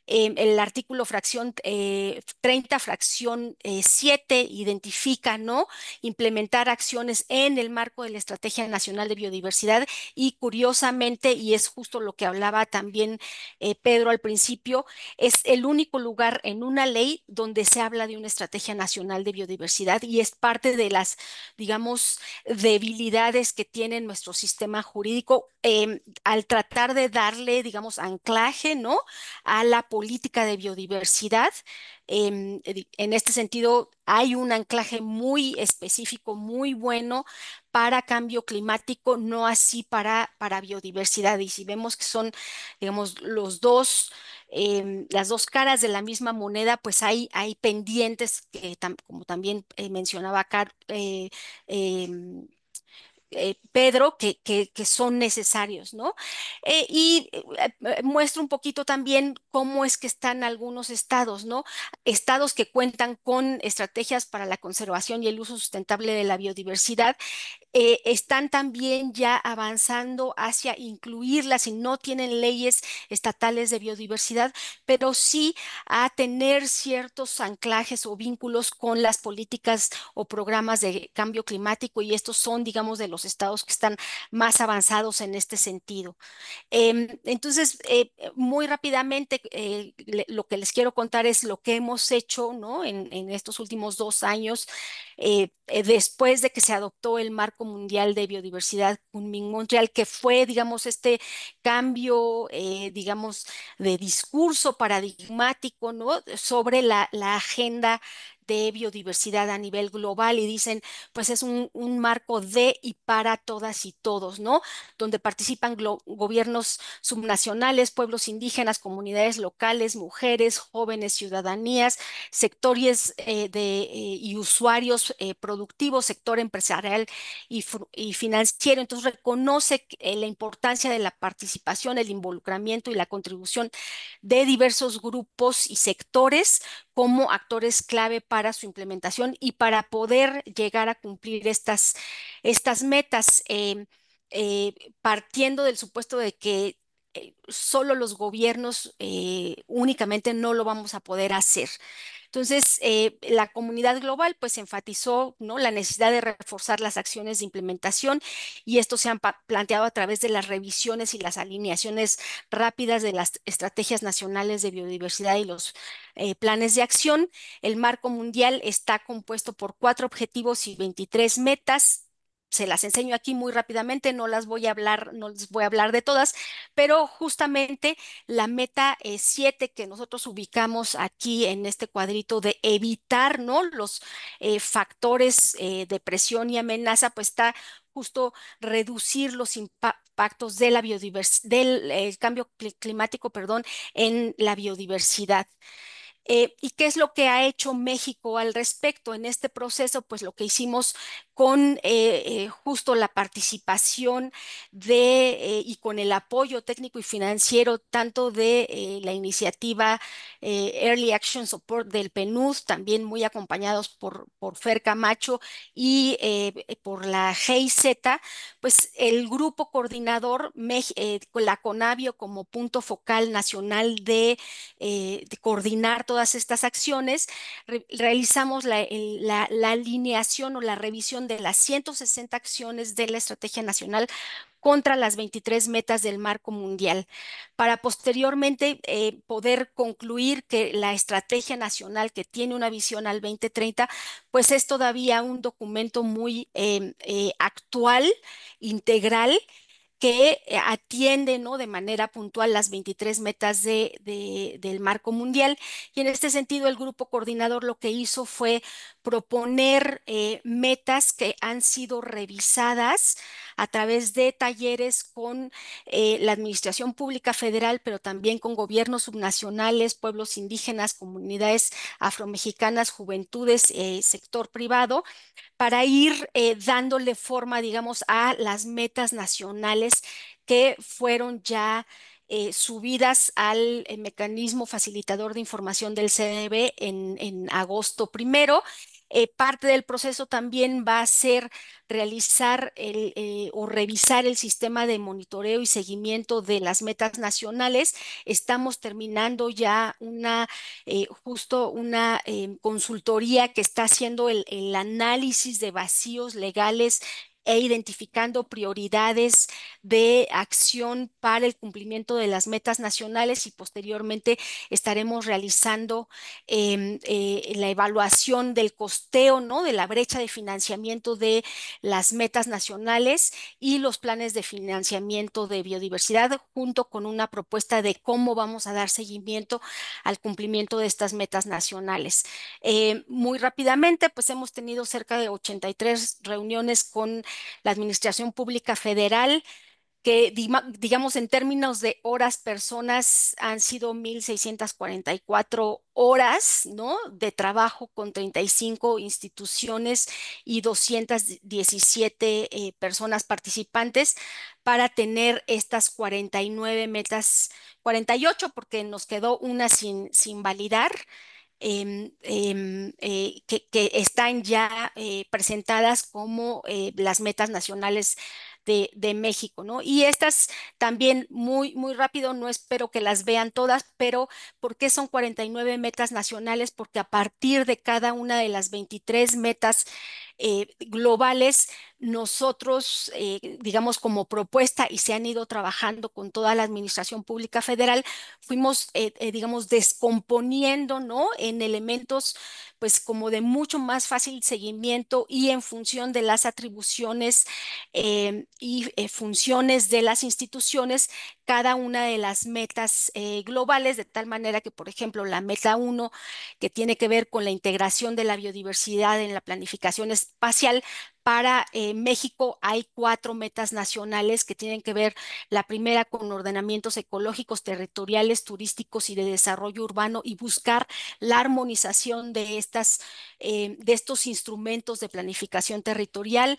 El artículo fracción 30, fracción 7, identifica, ¿no? Implementar acciones en el marco de la Estrategia Nacional de Biodiversidad y curiosamente, y es justo lo que hablaba también Pedro al principio, es el único lugar en una ley donde se habla de una Estrategia Nacional de Biodiversidad y es parte de las, digamos, debilidades que tiene nuestro sistema jurídico al tratar de darle, digamos, anclaje, ¿no? A la política de biodiversidad. En este sentido, hay un anclaje muy específico, muy bueno para cambio climático, no así para biodiversidad. Y si vemos que son, digamos, las dos caras de la misma moneda, pues hay pendientes que, como también mencionaba acá, Pedro, que son necesarios, ¿no? Muestra un poquito también cómo es que están algunos estados, ¿no? Estados que cuentan con estrategias para la conservación y el uso sustentable de la biodiversidad están también ya avanzando hacia incluirlas y no tienen leyes estatales de biodiversidad, pero sí a tener ciertos anclajes o vínculos con las políticas o programas de cambio climático y estos son, digamos, de los estados que están más avanzados en este sentido. Entonces, muy rápidamente, lo que les quiero contar es lo que hemos hecho, ¿no? En estos últimos 2 años, después de que se adoptó el Marco Mundial de Biodiversidad Kunming-Montreal, que fue, digamos, este cambio, digamos, de discurso paradigmático, ¿no? Sobre la agenda de biodiversidad a nivel global y dicen, pues es un marco de y para todas y todos, ¿no? Donde participan gobiernos subnacionales, pueblos indígenas, comunidades locales, mujeres, jóvenes, ciudadanías, sectores y usuarios productivos, sector empresarial y financiero. Entonces reconoce la importancia de la participación, el involucramiento y la contribución de diversos grupos y sectores como actores clave para su implementación y para poder llegar a cumplir estas metas. Partiendo del supuesto de que solo los gobiernos únicamente no lo vamos a poder hacer. Entonces, la comunidad global pues enfatizó, ¿no? La necesidad de reforzar las acciones de implementación y esto se han planteado a través de las revisiones y las alineaciones rápidas de las estrategias nacionales de biodiversidad y los planes de acción. El marco mundial está compuesto por 4 objetivos y 23 metas. Se las enseño aquí muy rápidamente, no las voy a hablar, no les voy a hablar de todas, pero justamente la meta 7 que nosotros ubicamos aquí en este cuadrito de evitar, ¿no? Los factores de presión y amenaza, pues está justo reducir los impactos de la biodiversidad, del cambio climático, perdón, en la biodiversidad. ¿Y qué es lo que ha hecho México al respecto en este proceso? Pues lo que hicimos con justo la participación y con el apoyo técnico y financiero tanto de la iniciativa Early Action Support del PNUD, también muy acompañados por Fer Camacho y por la GIZ, pues el grupo coordinador, con la CONABIO como punto focal nacional de coordinar todas estas acciones, realizamos la alineación o la revisión de las 160 acciones de la Estrategia Nacional contra las 23 metas del marco mundial, para posteriormente poder concluir que la estrategia nacional que tiene una visión al 2030, pues es todavía un documento muy actual, integral que atiende, ¿no?, de manera puntual las 23 metas del marco mundial. Y en este sentido, el grupo coordinador lo que hizo fue proponer metas que han sido revisadas a través de talleres con la Administración Pública Federal, pero también con gobiernos subnacionales, pueblos indígenas, comunidades afromexicanas, juventudes, sector privado, para ir dándole forma, digamos, a las metas nacionales que fueron ya subidas al mecanismo facilitador de información del CNB en agosto primero. Parte del proceso también va a ser realizar o revisar el sistema de monitoreo y seguimiento de las metas nacionales. Estamos terminando ya justo una consultoría que está haciendo el análisis de vacíos legales e identificando prioridades de acción para el cumplimiento de las metas nacionales, y posteriormente estaremos realizando la evaluación del costeo, ¿no?, de la brecha de financiamiento de las metas nacionales y los planes de financiamiento de biodiversidad, junto con una propuesta de cómo vamos a dar seguimiento al cumplimiento de estas metas nacionales. Muy rápidamente, pues hemos tenido cerca de 83 reuniones con la Administración Pública Federal, que digamos en términos de horas personas han sido 1,644 horas, ¿no?, de trabajo con 35 instituciones y 217 personas participantes para tener estas 49 metas, 48 porque nos quedó una sin validar, que están ya presentadas como las metas nacionales de México, ¿no? Y estas también muy rápido, no espero que las vean todas, pero ¿por qué son 49 metas nacionales? Porque a partir de cada una de las 23 metas globales, nosotros, digamos, como propuesta, y se han ido trabajando con toda la Administración Pública Federal, fuimos, digamos, descomponiendo, ¿no?, en elementos, pues, como de mucho más fácil seguimiento y en función de las atribuciones y funciones de las instituciones, cada una de las metas globales, de tal manera que, por ejemplo, la meta 1, que tiene que ver con la integración de la biodiversidad en la planificación espacial, para México hay 4 metas nacionales que tienen que ver, la primera con ordenamientos ecológicos, territoriales, turísticos y de desarrollo urbano, y buscar la armonización de estos instrumentos de planificación territorial.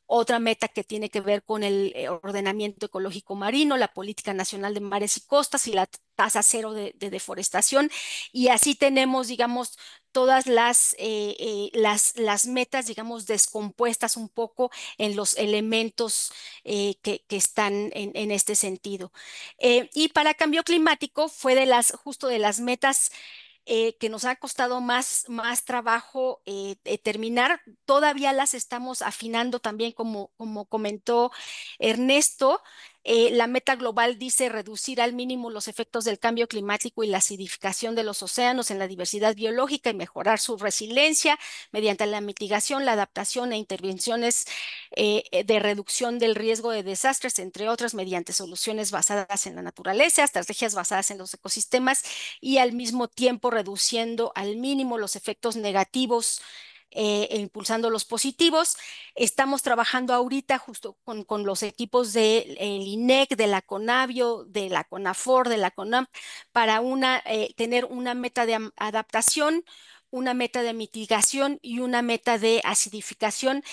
Otra meta que tiene que ver con el ordenamiento ecológico marino, la política nacional de mares y costas y la tasa cero de deforestación. Y así tenemos, digamos, todas las metas, digamos, descompuestas un poco en los elementos que están en este sentido. Y para cambio climático fue justo de las metas que nos ha costado más trabajo terminar. Todavía las estamos afinando también, como comentó Ernesto. La meta global dice reducir al mínimo los efectos del cambio climático y la acidificación de los océanos en la diversidad biológica y mejorar su resiliencia mediante la mitigación, la adaptación e intervenciones de reducción del riesgo de desastres, entre otras, mediante soluciones basadas en la naturaleza, estrategias basadas en los ecosistemas, y al mismo tiempo reduciendo al mínimo los efectos negativos e impulsando los positivos. Estamos trabajando ahorita justo con los equipos del INEC, de la CONABIO, de la CONAFOR, de la CONAMP, para tener una meta de adaptación, una meta de mitigación y una meta de acidificación,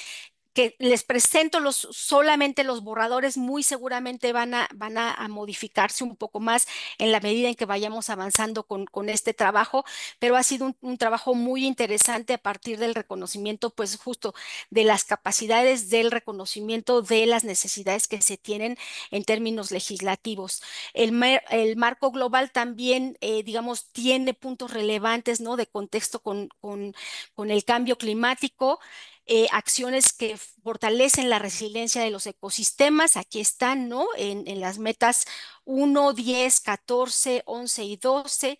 que les presento solamente los borradores. Muy seguramente van a modificarse un poco más en la medida en que vayamos avanzando con este trabajo, pero ha sido un trabajo muy interesante a partir del reconocimiento, pues justo de las capacidades, del reconocimiento de las necesidades que se tienen en términos legislativos. El marco global también, digamos, tiene puntos relevantes, ¿no?, de contexto con el cambio climático. acciones que fortalecen la resiliencia de los ecosistemas. Aquí están, ¿no? En las metas 1, 10, 14, 11 y 12,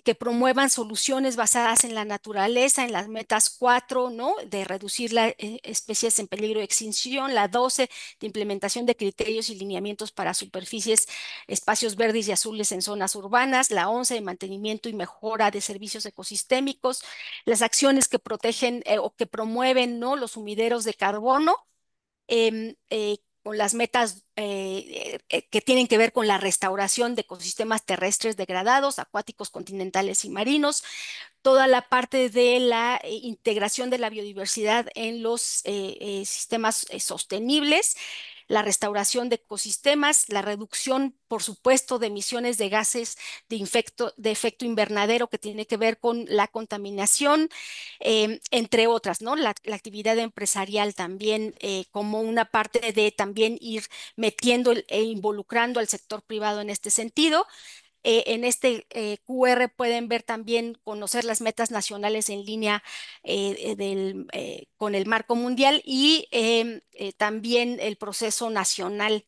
que promuevan soluciones basadas en la naturaleza, en las metas 4, ¿no? De reducir las especies en peligro de extinción, la 12, de implementación de criterios y lineamientos para superficies, espacios verdes y azules en zonas urbanas, la 11, de mantenimiento y mejora de servicios ecosistémicos, las acciones que protegen o que promueven, ¿no? Los sumideros de carbono, con las metas que tienen que ver con la restauración de ecosistemas terrestres degradados, acuáticos, continentales y marinos, toda la parte de la integración de la biodiversidad en los sistemas sostenibles, la restauración de ecosistemas, la reducción, por supuesto, de emisiones de gases de efecto invernadero que tiene que ver con la contaminación, entre otras, ¿no? La actividad empresarial también como una parte de también ir metiendo e involucrando al sector privado en este sentido. En este QR pueden ver también, conocer las metas nacionales en línea con el marco mundial y también el proceso nacional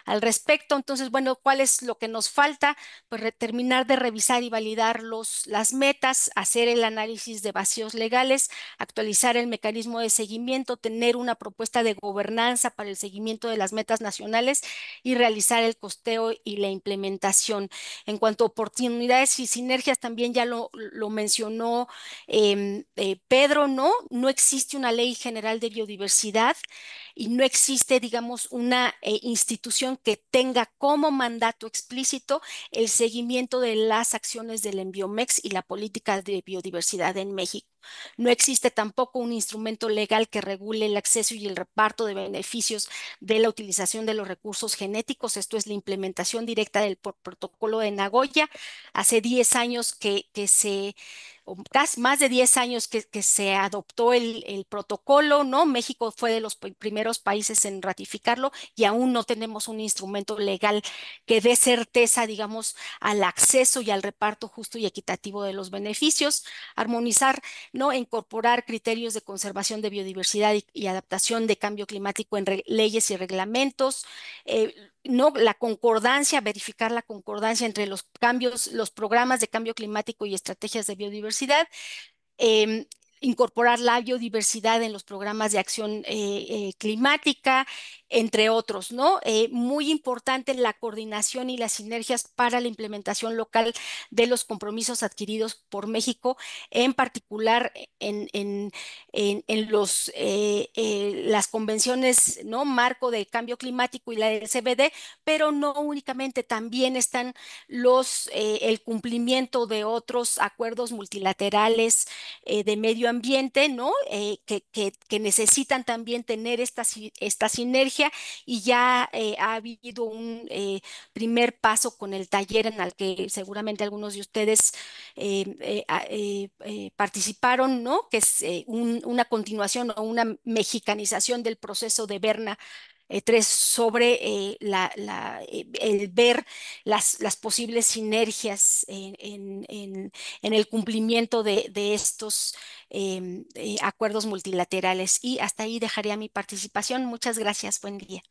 al respecto. Entonces, bueno, ¿cuál es lo que nos falta? Pues terminar de revisar y validar las metas, hacer el análisis de vacíos legales, actualizar el mecanismo de seguimiento, tener una propuesta de gobernanza para el seguimiento de las metas nacionales y realizar el costeo y la implementación. En cuanto a oportunidades y sinergias, también ya lo mencionó Pedro, ¿no? No existe una ley general de biodiversidad y no existe, digamos, una institución que tenga como mandato explícito el seguimiento de las acciones del Enviomex y la política de biodiversidad en México. No existe tampoco un instrumento legal que regule el acceso y el reparto de beneficios de la utilización de los recursos genéticos. Esto es la implementación directa del protocolo de Nagoya. Hace 10 años o casi más de 10 años que se adoptó el protocolo, ¿no? México fue de los primeros países en ratificarlo y aún no tenemos un instrumento legal que dé certeza, digamos, al acceso y al reparto justo y equitativo de los beneficios. Armonizar, ¿no? Incorporar criterios de conservación de biodiversidad y adaptación de cambio climático en leyes y reglamentos. No, la concordancia, verificar la concordancia entre los cambios, los programas de cambio climático y estrategias de biodiversidad, em, incorporar la biodiversidad en los programas de acción climática, entre otros, ¿no? Muy importante la coordinación y las sinergias para la implementación local de los compromisos adquiridos por México, en particular las convenciones, ¿no? Marco de cambio climático y la del CBD, pero no únicamente, también están el cumplimiento de otros acuerdos multilaterales de medio ambiente, ¿no? Que necesitan también tener esta sinergia, y ya ha habido un primer paso con el taller en el que seguramente algunos de ustedes participaron, ¿no? Que es una continuación o una mexicanización del proceso de Berna 3 sobre el ver las posibles sinergias en el cumplimiento de estos acuerdos multilaterales. Y hasta ahí dejaría mi participación. Muchas gracias. Buen día.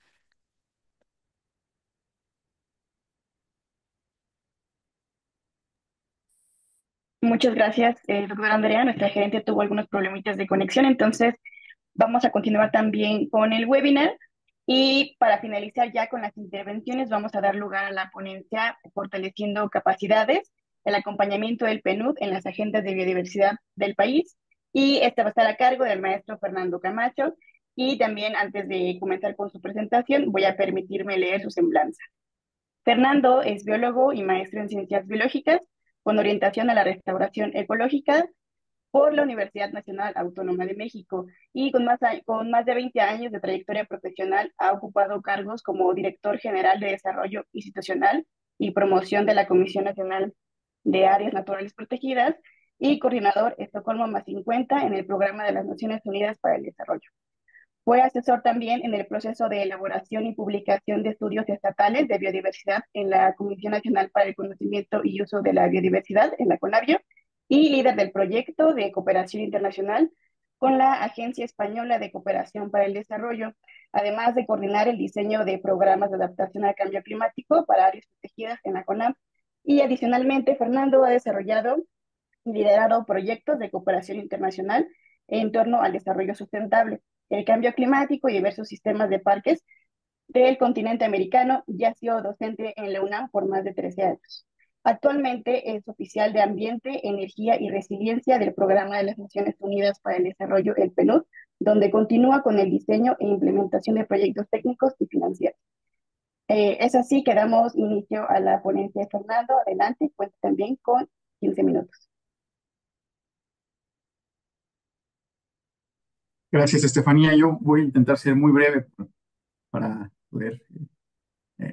Muchas gracias, doctora Andrea. Nuestra gerente tuvo algunos problemitas de conexión, entonces vamos a continuar también con el webinar. Y para finalizar ya con las intervenciones, vamos a dar lugar a la ponencia Fortaleciendo Capacidades, el acompañamiento del PNUD en las agendas de biodiversidad del país. Y esta va a estar a cargo del maestro Fernando Camacho. Y también, antes de comenzar con su presentación, voy a permitirme leer su semblanza. Fernando es biólogo y maestro en ciencias biológicas con orientación a la restauración ecológica por la Universidad Nacional Autónoma de México, y con más de 20 años de trayectoria profesional ha ocupado cargos como director general de Desarrollo Institucional y Promoción de la Comisión Nacional de Áreas Naturales Protegidas y coordinador Estocolmo más 50 en el Programa de las Naciones Unidas para el Desarrollo. Fue asesor también en el proceso de elaboración y publicación de estudios estatales de biodiversidad en la Comisión Nacional para el Conocimiento y Uso de la Biodiversidad, en la CONABIO, y líder del proyecto de cooperación internacional con la Agencia Española de Cooperación para el Desarrollo, además de coordinar el diseño de programas de adaptación al cambio climático para áreas protegidas en la CONAM. Y adicionalmente, Fernando ha desarrollado y liderado proyectos de cooperación internacional en torno al desarrollo sustentable, el cambio climático y diversos sistemas de parques del continente americano y ha sido docente en la UNAM por más de 13 años. Actualmente es oficial de Ambiente, Energía y Resiliencia del Programa de las Naciones Unidas para el Desarrollo, el PNUD, donde continúa con el diseño e implementación de proyectos técnicos y financieros. Es así que damos inicio a la ponencia de Fernando. Adelante, cuenta también con 15 minutos. Gracias, Estefanía. Yo voy a intentar ser muy breve para poder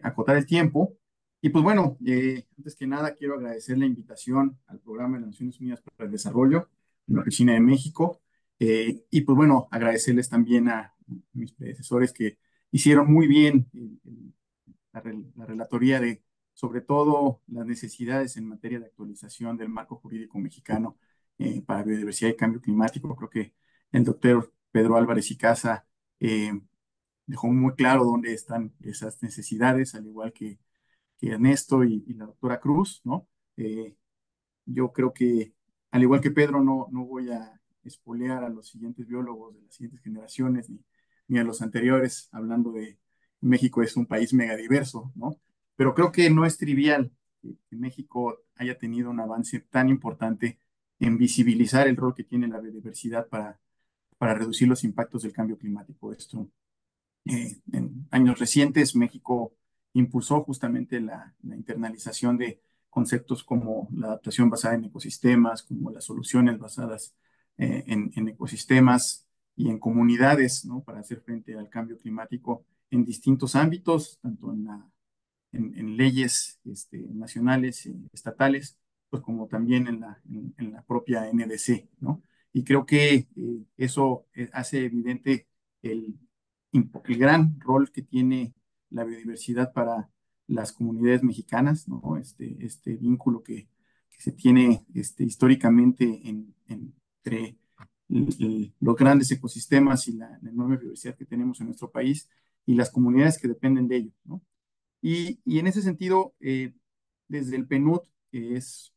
acotar el tiempo. Y pues bueno, antes que nada quiero agradecer la invitación al Programa de las Naciones Unidas para el Desarrollo, en la Oficina de México. Y pues bueno, agradecerles también a mis predecesores que hicieron muy bien la relatoría de, sobre todo, las necesidades en materia de actualización del marco jurídico mexicano para biodiversidad y cambio climático. Creo que el doctor Pedro Álvarez y Casa dejó muy claro dónde están esas necesidades, al igual que Ernesto y la doctora Cruz, ¿no? Yo creo que, al igual que Pedro, no voy a espolear a los siguientes biólogos de las siguientes generaciones, ni a los anteriores, hablando de México es un país megadiverso, ¿no? Pero creo que no es trivial que México haya tenido un avance tan importante en visibilizar el rol que tiene la biodiversidad para reducir los impactos del cambio climático. Esto, en años recientes, México impulsó justamente la internalización de conceptos como la adaptación basada en ecosistemas, como las soluciones basadas en ecosistemas y en comunidades, ¿no? Para hacer frente al cambio climático en distintos ámbitos, tanto en leyes nacionales y estatales, pues como también en la propia NDC, ¿no? Y creo que eso hace evidente el, el gran rol que tiene la biodiversidad para las comunidades mexicanas, ¿no? Este vínculo que se tiene históricamente entre los grandes ecosistemas y la enorme biodiversidad que tenemos en nuestro país y las comunidades que dependen de ello, ¿no? Y en ese sentido, desde el PNUD, que es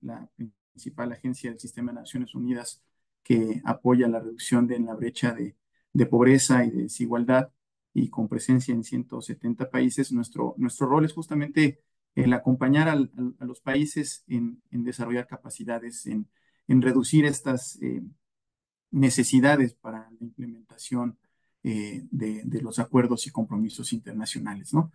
la principal agencia del Sistema de Naciones Unidas que apoya la reducción de la brecha de pobreza y de desigualdad, y con presencia en 170 países, nuestro rol es justamente el acompañar a los países en desarrollar capacidades, en reducir estas necesidades para la implementación de los acuerdos y compromisos internacionales, ¿no?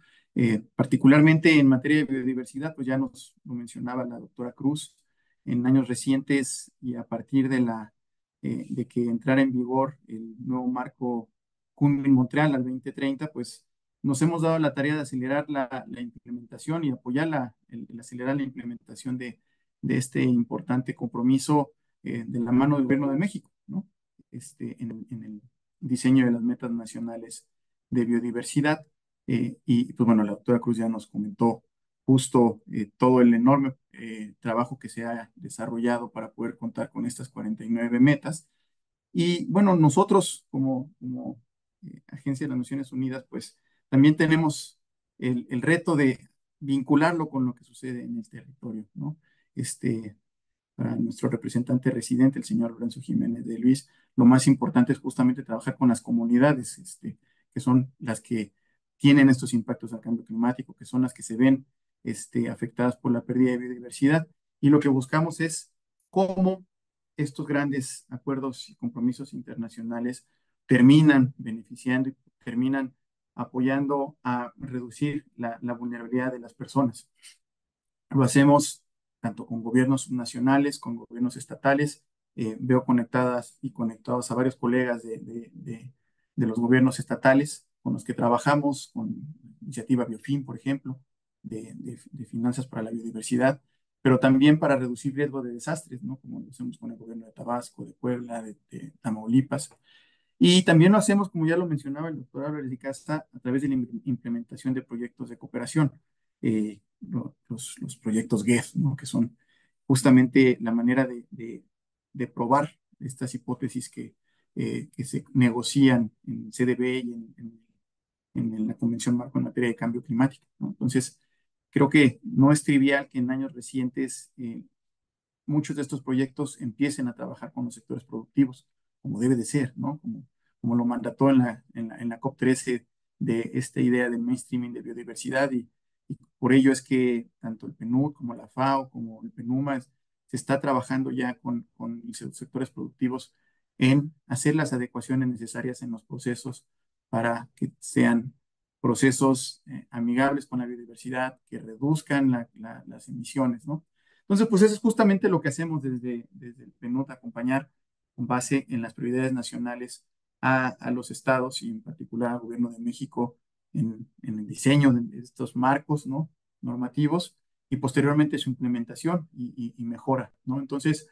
Particularmente en materia de biodiversidad, pues ya nos lo mencionaba la doctora Cruz, en años recientes y a partir de que entrara en vigor el nuevo marco Kunming-Montreal al 2030, pues nos hemos dado la tarea de acelerar la implementación y apoyar el acelerar la implementación de este importante compromiso de la mano del Gobierno de México, ¿no? En el diseño de las metas nacionales de biodiversidad. Y pues bueno, la doctora Cruz ya nos comentó justo todo el enorme trabajo que se ha desarrollado para poder contar con estas 49 metas. Y bueno, nosotros como Agencia de las Naciones Unidas, pues también tenemos el reto de vincularlo con lo que sucede en el territorio, ¿no? Para nuestro representante residente, el señor Lorenzo Jiménez de Luis, lo más importante es justamente trabajar con las comunidades, que son las que tienen estos impactos al cambio climático, que son las que se ven afectadas por la pérdida de biodiversidad. Y lo que buscamos es cómo estos grandes acuerdos y compromisos internacionales terminan beneficiando y terminan apoyando a reducir la vulnerabilidad de las personas. Lo hacemos tanto con gobiernos nacionales, con gobiernos estatales. Veo conectadas y conectados a varios colegas de los gobiernos estatales con los que trabajamos, con Iniciativa Biofin, por ejemplo, de finanzas para la biodiversidad, pero también para reducir riesgo de desastres, ¿no? Como lo hacemos con el gobierno de Tabasco, de Puebla, de Tamaulipas. Y también lo hacemos, como ya lo mencionaba el doctor Álvarez y Casa, a través de la implementación de proyectos de cooperación, los proyectos GEF, ¿no? Que son justamente la manera de probar estas hipótesis que se negocian en CDB y en la Convención Marco en materia de cambio climático, ¿no? Entonces, creo que no es trivial que en años recientes muchos de estos proyectos empiecen a trabajar con los sectores productivos, como debe de ser, ¿no? Como lo mandató en la COP13 de esta idea del mainstreaming de biodiversidad y por ello es que tanto el PNUD como la FAO, como el PNUMA, se está trabajando ya con los sectores productivos en hacer las adecuaciones necesarias en los procesos para que sean procesos amigables con la biodiversidad, que reduzcan las emisiones, ¿no? Entonces, pues eso es justamente lo que hacemos desde el PNUD, acompañar con base en las prioridades nacionales a los estados y en particular al gobierno de México en el diseño de estos marcos, ¿no? Normativos y posteriormente su implementación y mejora, ¿no? Entonces,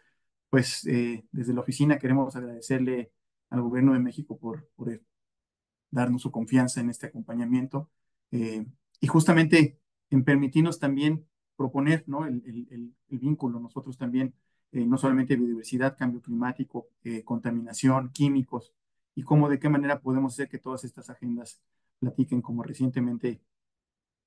pues desde la oficina queremos agradecerle al gobierno de México por darnos su confianza en este acompañamiento eh, y justamente en permitirnos también proponer, ¿no? el vínculo. Nosotros también, no solamente biodiversidad, cambio climático, contaminación, químicos, y cómo, de qué manera podemos hacer que todas estas agendas platiquen, como recientemente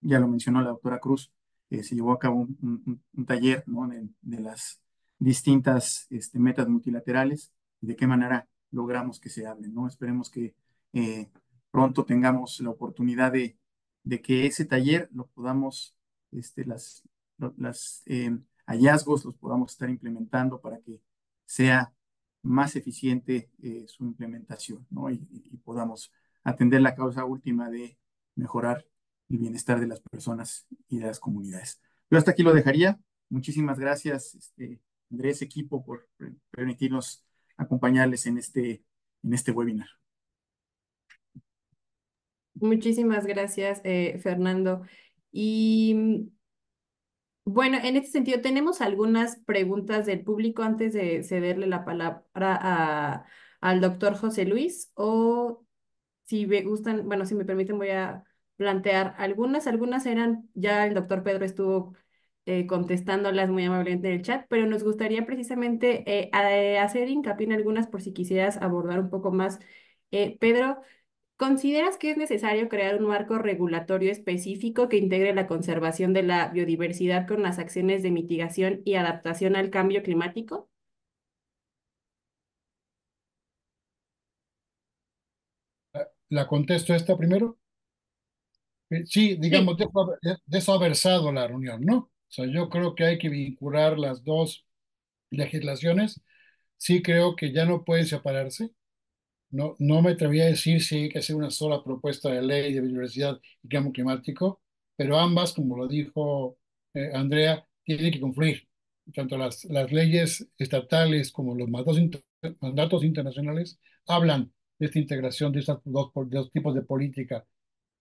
ya lo mencionó la doctora Cruz, se llevó a cabo un taller, ¿no? de las distintas metas multilaterales y de qué manera logramos que se hablen, ¿no? Esperemos que eh, pronto tengamos la oportunidad de que ese taller lo podamos, las hallazgos los podamos estar implementando para que sea más eficiente su implementación, ¿no? Y podamos atender la causa última de mejorar el bienestar de las personas y de las comunidades. Yo hasta aquí lo dejaría. Muchísimas gracias, Andrés, equipo, por permitirnos acompañarles en este webinar. Muchísimas gracias, Fernando. Y bueno, en este sentido, tenemos algunas preguntas del público antes de cederle la palabra al doctor José Luis, o si me gustan, bueno, si me permiten, voy a plantear algunas. Algunas eran, ya el doctor Pedro estuvo contestándolas muy amablemente en el chat, pero nos gustaría precisamente hacer hincapié en algunas por si quisieras abordar un poco más. Pedro, ¿consideras que es necesario crear un marco regulatorio específico que integre la conservación de la biodiversidad con las acciones de mitigación y adaptación al cambio climático? La contesto esta primero. Sí, Sí. digamos, de eso ha versado la reunión, ¿no? O sea, yo creo que hay que vincular las dos legislaciones. Sí creo que ya no pueden separarse. No, no me atrevería a decir si hay que hacer una sola propuesta de ley de biodiversidad y cambio climático, pero ambas, como lo dijo Andrea, tienen que confluir. Tanto las leyes estatales como los mandatos internacionales hablan de esta integración de estos dos tipos de política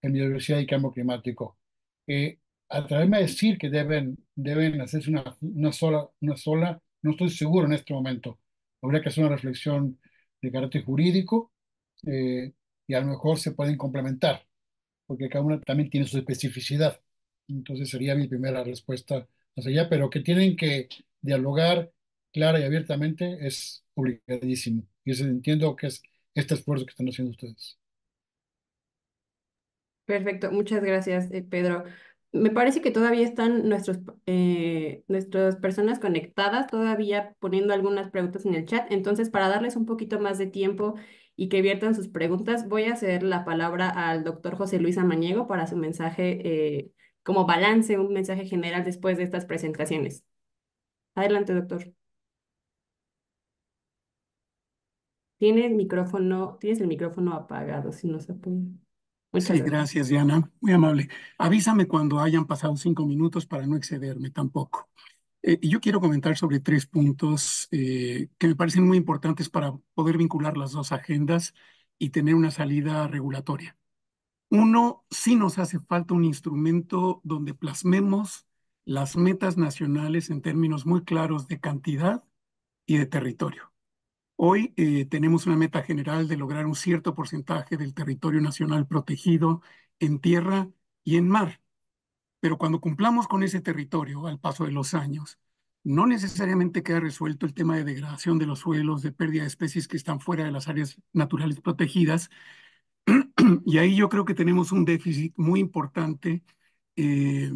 en biodiversidad y cambio climático. Eh, Atreverme a decir que deben hacerse una sola, no estoy seguro en este momento. Habría que hacer una reflexión de carácter jurídico y a lo mejor se pueden complementar, porque cada una también tiene su especificidad. Entonces sería mi primera respuesta hacia allá, pero que tienen que dialogar clara y abiertamente es obligadísimo. Y eso entiendo que es este esfuerzo que están haciendo ustedes. Perfecto, muchas gracias, Pedro. Me parece que todavía están nuestras personas conectadas, todavía poniendo algunas preguntas en el chat. Entonces, para darles un poquito más de tiempo y que viertan sus preguntas, voy a ceder la palabra al doctor José Luis Amaniego para su mensaje como balance, un mensaje general después de estas presentaciones. Adelante, doctor. Tienes el micrófono apagado, si no se puede. Muchas Sí, gracias. gracias, Diana. Muy amable. Avísame cuando hayan pasado 5 minutos para no excederme tampoco. Y yo quiero comentar sobre 3 puntos que me parecen muy importantes para poder vincular las dos agendas y tener una salida regulatoria. Uno, sí nos hace falta un instrumento donde plasmemos las metas nacionales en términos muy claros de cantidad y de territorio. Hoy tenemos una meta general de lograr un cierto porcentaje del territorio nacional protegido en tierra y en mar, pero cuando cumplamos con ese territorio al paso de los años, No necesariamente queda resuelto el tema de degradación de los suelos, de pérdida de especies que están fuera de las áreas naturales protegidas. Y ahí yo creo que tenemos un déficit muy importante eh,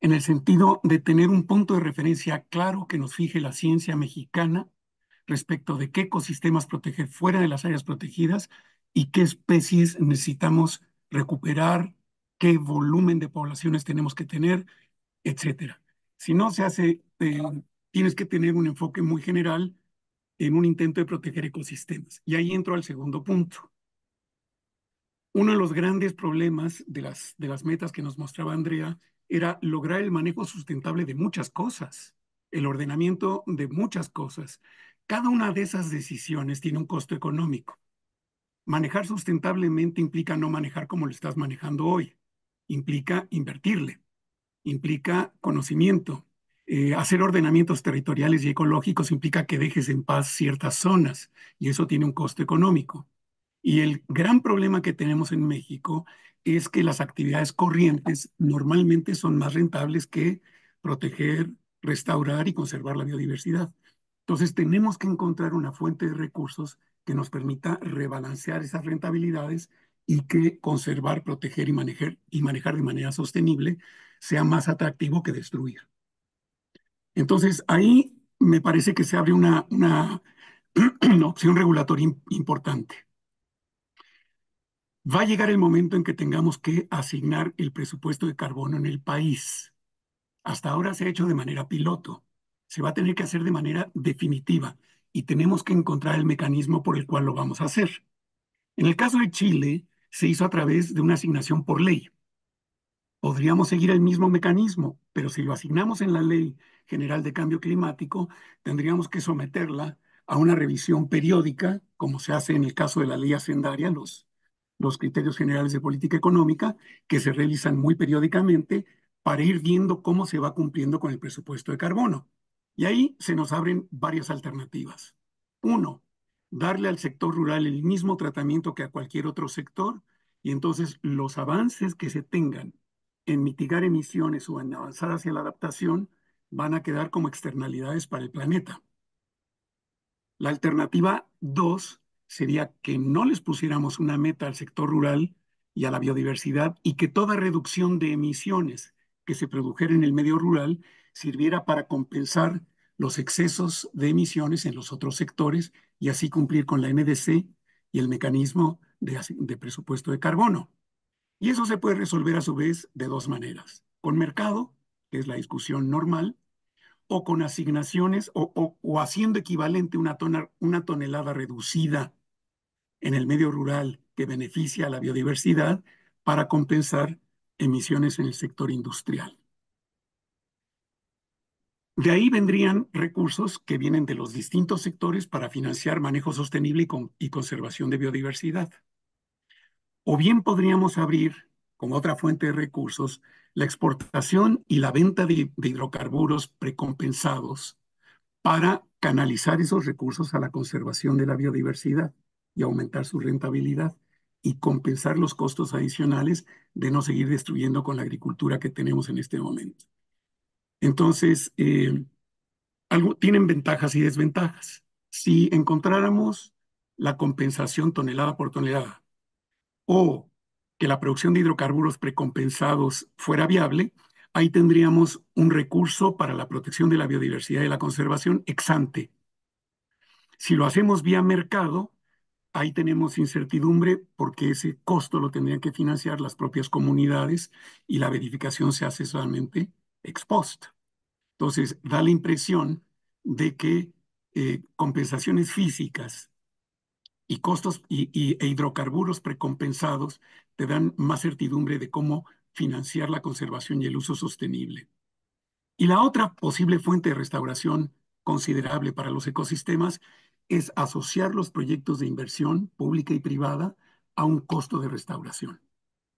en el sentido de tener un punto de referencia claro que nos fije la ciencia mexicana respecto de qué ecosistemas proteger fuera de las áreas protegidas y qué especies necesitamos recuperar, qué volumen de poblaciones tenemos que tener, etcétera. Si no se hace, tienes que tener un enfoque muy general en un intento de proteger ecosistemas. Y ahí entro al segundo punto. Uno de los grandes problemas de las metas que nos mostraba Andrea era lograr el manejo sustentable de muchas cosas, el ordenamiento de muchas cosas. Cada una de esas decisiones tiene un costo económico. Manejar sustentablemente implica no manejar como lo estás manejando hoy, implica invertirle, implica conocimiento. Hacer ordenamientos territoriales y ecológicos implica que dejes en paz ciertas zonas y eso tiene un costo económico. Y el gran problema que tenemos en México es que las actividades corrientes normalmente son más rentables que proteger, restaurar y conservar la biodiversidad. Entonces tenemos que encontrar una fuente de recursos que nos permita rebalancear esas rentabilidades y que conservar, proteger y manejar de manera sostenible sea más atractivo que destruir. Entonces ahí me parece que se abre una opción regulatoria importante. Va a llegar el momento en que tengamos que asignar el presupuesto de carbono en el país. Hasta ahora se ha hecho de manera piloto. Se va a tener que hacer de manera definitiva y tenemos que encontrar el mecanismo por el cual lo vamos a hacer. En el caso de Chile, se hizo a través de una asignación por ley. Podríamos seguir el mismo mecanismo, pero si lo asignamos en la Ley General de Cambio Climático, tendríamos que someterla a una revisión periódica, como se hace en el caso de la ley hacendaria, los criterios generales de política económica, que se revisan muy periódicamente para ir viendo cómo se va cumpliendo con el presupuesto de carbono. Y ahí se nos abren varias alternativas. Uno, darle al sector rural el mismo tratamiento que a cualquier otro sector, y entonces los avances que se tengan en mitigar emisiones o en avanzar hacia la adaptación van a quedar como externalidades para el planeta. La alternativa 2 sería que no les pusiéramos una meta al sector rural y a la biodiversidad y que toda reducción de emisiones que se produjera en el medio rural sirviera para compensar los excesos de emisiones en los otros sectores y así cumplir con la NDC y el mecanismo de presupuesto de carbono. Y eso se puede resolver a su vez de dos maneras: con mercado, que es la discusión normal, o con asignaciones o haciendo equivalente una tonelada reducida en el medio rural que beneficia a la biodiversidad para compensar emisiones en el sector industrial. De ahí vendrían recursos que vienen de los distintos sectores para financiar manejo sostenible y conservación de biodiversidad. O bien podríamos abrir como otra fuente de recursos la exportación y la venta de hidrocarburos precompensados para canalizar esos recursos a la conservación de la biodiversidad y aumentar su rentabilidad y compensar los costos adicionales de no seguir destruyendo con la agricultura que tenemos en este momento. Entonces, tienen ventajas y desventajas. Si encontráramos la compensación tonelada por tonelada o que la producción de hidrocarburos precompensados fuera viable, ahí tendríamos un recurso para la protección de la biodiversidad y la conservación ex ante. Si lo hacemos vía mercado, ahí tenemos incertidumbre porque ese costo lo tendrían que financiar las propias comunidades y la verificación se hace solamente ex post. Entonces, da la impresión de que compensaciones físicas y costos e hidrocarburos precompensados te dan más certidumbre de cómo financiar la conservación y el uso sostenible. Y la otra posible fuente de restauración considerable para los ecosistemas es asociar los proyectos de inversión pública y privada a un costo de restauración.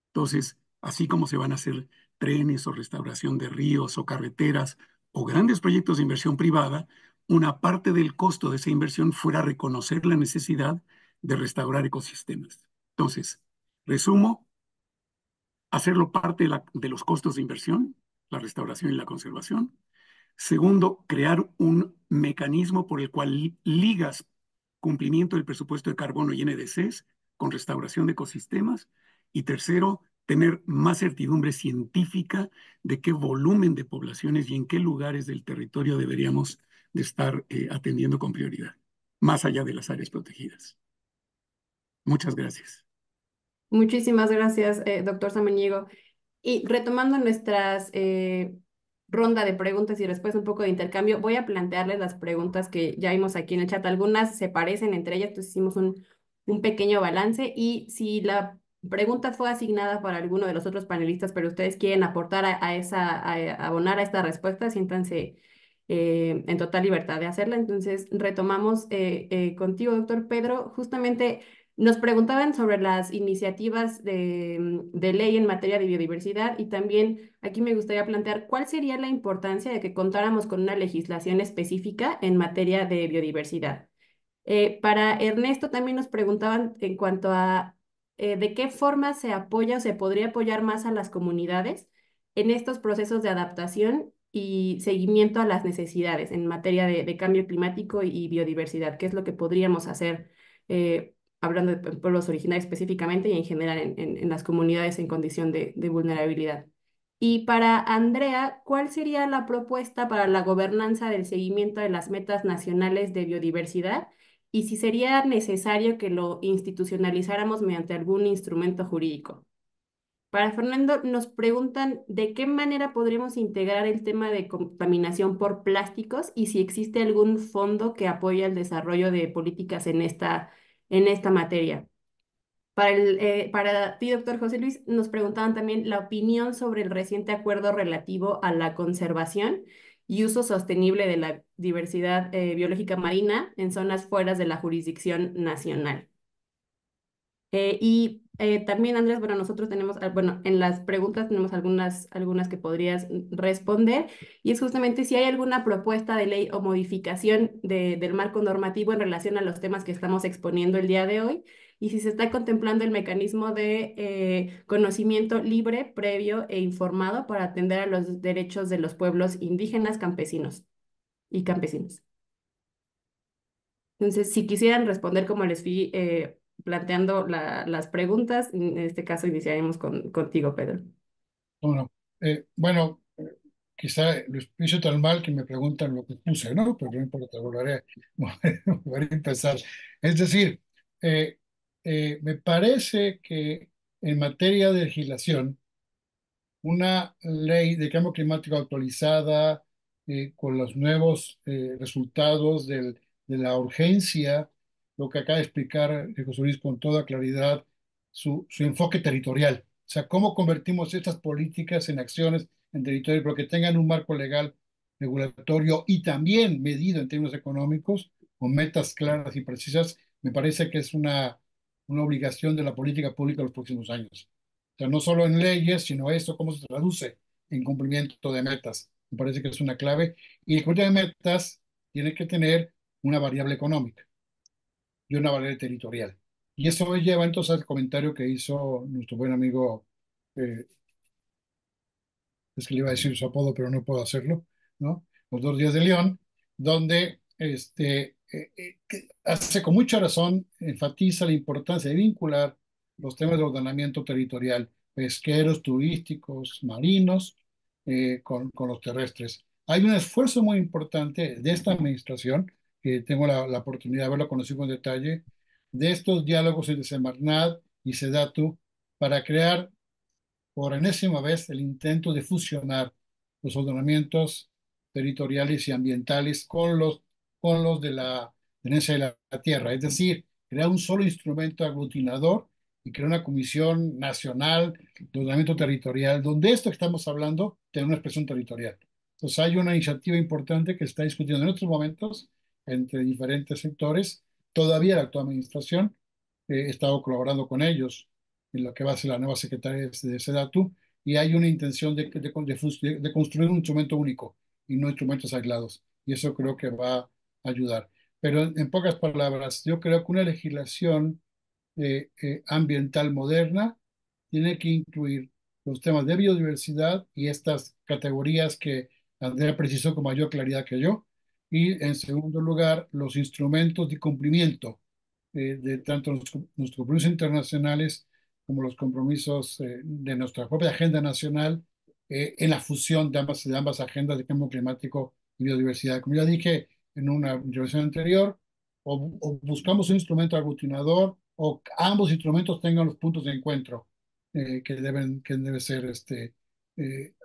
Entonces, así como se van a hacer trenes o restauración de ríos o carreteras o grandes proyectos de inversión privada, una parte del costo de esa inversión fuera reconocer la necesidad de restaurar ecosistemas. Entonces, resumo, hacerlo parte de los costos de inversión, la restauración y la conservación, Segundo, crear un mecanismo por el cual ligas cumplimiento del presupuesto de carbono y NDCs con restauración de ecosistemas. Y tercero, tener más certidumbre científica de qué volumen de poblaciones y en qué lugares del territorio deberíamos de estar atendiendo con prioridad, más allá de las áreas protegidas. Muchas gracias. Muchísimas gracias, doctor Samaniego. Y retomando nuestras ronda de preguntas y respuestas, un poco de intercambio, voy a plantearles las preguntas que ya vimos aquí en el chat. Algunas se parecen entre ellas, entonces hicimos un pequeño balance. Y si la pregunta fue asignada para alguno de los otros panelistas, pero ustedes quieren aportar a abonar a esta respuesta, siéntanse en total libertad de hacerla. Entonces, retomamos contigo, doctor Pedro. Justamente nos preguntaban sobre las iniciativas de ley en materia de biodiversidad y también aquí me gustaría plantear cuál sería la importancia de que contáramos con una legislación específica en materia de biodiversidad. Para Ernesto también nos preguntaban en cuanto a de qué forma se apoya o se podría apoyar más a las comunidades en estos procesos de adaptación y seguimiento a las necesidades en materia de cambio climático y biodiversidad. ¿Qué es lo que podríamos hacer, hablando de pueblos originarios específicamente y en general en las comunidades en condición de vulnerabilidad? Y para Andrea, ¿cuál sería la propuesta para la gobernanza del seguimiento de las metas nacionales de biodiversidad? Y si sería necesario que lo institucionalizáramos mediante algún instrumento jurídico. Para Fernando, nos preguntan de qué manera podríamos integrar el tema de contaminación por plásticos y si existe algún fondo que apoye el desarrollo de políticas en esta materia. Para ti, doctor José Luis, nos preguntaban también la opinión sobre el reciente acuerdo relativo a la conservación y uso sostenible de la diversidad biológica marina en zonas fuera de la jurisdicción nacional. También, Andrés, bueno, nosotros tenemos, bueno, en las preguntas tenemos algunas que podrías responder, y es justamente si hay alguna propuesta de ley o modificación del marco normativo en relación a los temas que estamos exponiendo el día de hoy, y si se está contemplando el mecanismo de conocimiento libre, previo e informado para atender a los derechos de los pueblos indígenas, campesinos y campesinos. Entonces, si quisieran responder como les fui planteando las preguntas, en este caso iniciaremos contigo, Pedro. Bueno, bueno, quizá lo hice tan mal que me preguntan lo que puse, ¿no? Pero no importa, volveré a empezar. Es decir, eh, me parece que en materia de legislación, una ley de cambio climático actualizada con los nuevos resultados de la urgencia, lo que acaba de explicar José Luis con toda claridad, su enfoque territorial. O sea, cómo convertimos estas políticas en acciones en territorio, pero que tengan un marco legal, regulatorio y también medido en términos económicos, con metas claras y precisas, me parece que es una obligación de la política pública en los próximos años. O sea, no solo en leyes, sino eso, cómo se traduce en cumplimiento de metas. Me parece que es una clave. Y el cumplimiento de metas tiene que tener una variable económica y una variable territorial. Y eso me lleva entonces al comentario que hizo nuestro buen amigo, eh, es que le iba a decir su apodo, pero no puedo hacerlo, ¿no? Los 2 días de León, donde que hace con mucha razón, enfatiza la importancia de vincular los temas de ordenamiento territorial, pesqueros, turísticos, marinos, con los terrestres. Hay un esfuerzo muy importante de esta administración, que tengo la oportunidad de haberlo conocido con detalle, de estos diálogos entre Semarnat y Sedatu para crear por enésima vez el intento de fusionar los ordenamientos territoriales y ambientales con los de la tenencia de la tierra, es decir, crear un solo instrumento aglutinador y crear una comisión nacional de ordenamiento territorial, donde esto que estamos hablando tiene una expresión territorial. Entonces hay una iniciativa importante que se está discutiendo en estos momentos entre diferentes sectores. Todavía la actual administración he estado colaborando con ellos en lo que va a ser la nueva secretaria de Sedatu, y hay una intención de construir un instrumento único y no instrumentos aislados. Y eso creo que va a ayudar. Pero en pocas palabras, yo creo que una legislación ambiental moderna tiene que incluir los temas de biodiversidad y estas categorías que Andrea precisó con mayor claridad que yo. Y en segundo lugar, los instrumentos de cumplimiento de tanto nuestros compromisos internacionales como los compromisos de nuestra propia agenda nacional en la fusión de ambas agendas de cambio climático y biodiversidad. Como ya dije en una intervención anterior, o buscamos un instrumento aglutinador o ambos instrumentos tengan los puntos de encuentro que deben ser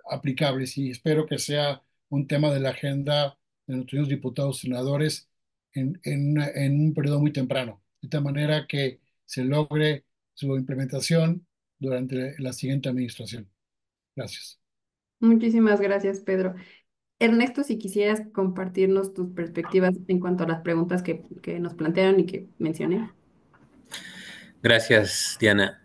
aplicables, y espero que sea un tema de la agenda de nuestros diputados y senadores en un periodo muy temprano, de tal manera que se logre su implementación durante la siguiente administración. Gracias. Muchísimas gracias, Pedro. Ernesto, si quisieras compartirnos tus perspectivas en cuanto a las preguntas que nos plantearon y que mencioné. Gracias, Diana.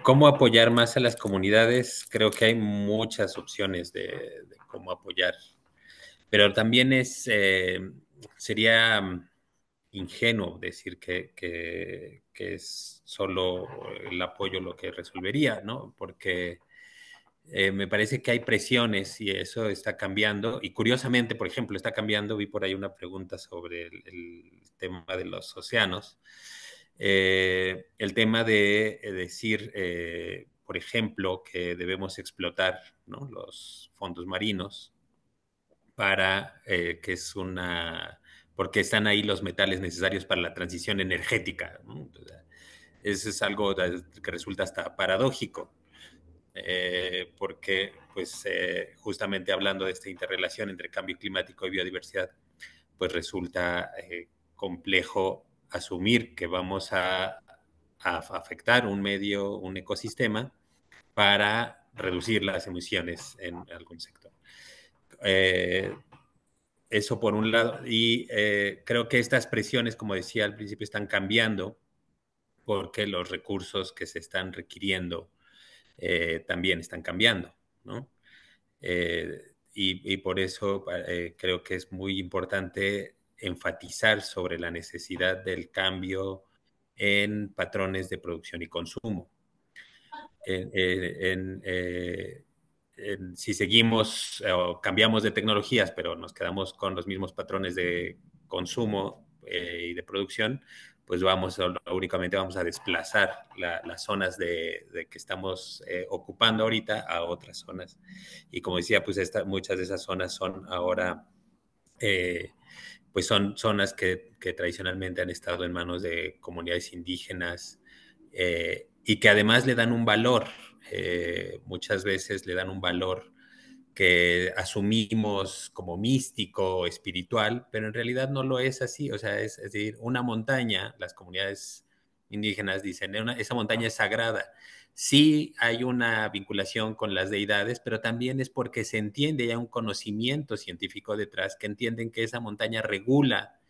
¿Cómo apoyar más a las comunidades? Creo que hay muchas opciones de cómo apoyar, pero también sería ingenuo decir que es solo el apoyo lo que resolvería, ¿no? Porque me parece que hay presiones y eso está cambiando. Y curiosamente, por ejemplo, está cambiando, vi por ahí una pregunta sobre el tema de los océanos. El tema de decir, por ejemplo, que debemos explotar, ¿no?, los fondos marinos para que es porque están ahí los metales necesarios para la transición energética, ¿no? O sea, eso es algo que resulta hasta paradójico, porque pues justamente hablando de esta interrelación entre cambio climático y biodiversidad, pues resulta complejo asumir que vamos a afectar un medio, un ecosistema, para reducir las emisiones en algún sector. Eso por un lado. Y creo que estas presiones, como decía al principio, están cambiando porque los recursos que se están requiriendo también están cambiando, ¿no? Y por eso creo que es muy importante enfatizar sobre la necesidad del cambio en patrones de producción y consumo. Si seguimos o cambiamos de tecnologías, pero nos quedamos con los mismos patrones de consumo y de producción, pues únicamente vamos a desplazar las zonas de que estamos ocupando ahorita a otras zonas. Y como decía, pues muchas de esas zonas son ahora, pues son zonas que tradicionalmente han estado en manos de comunidades indígenas, y que además le dan un valor, muchas veces le dan un valor que asumimos como místico, espiritual, pero en realidad no lo es así. O sea, es decir, una montaña, las comunidades indígenas dicen, esa montaña es sagrada. Sí hay una vinculación con las deidades, pero también es porque se entiende, hay un conocimiento científico detrás que entienden que esa montaña regula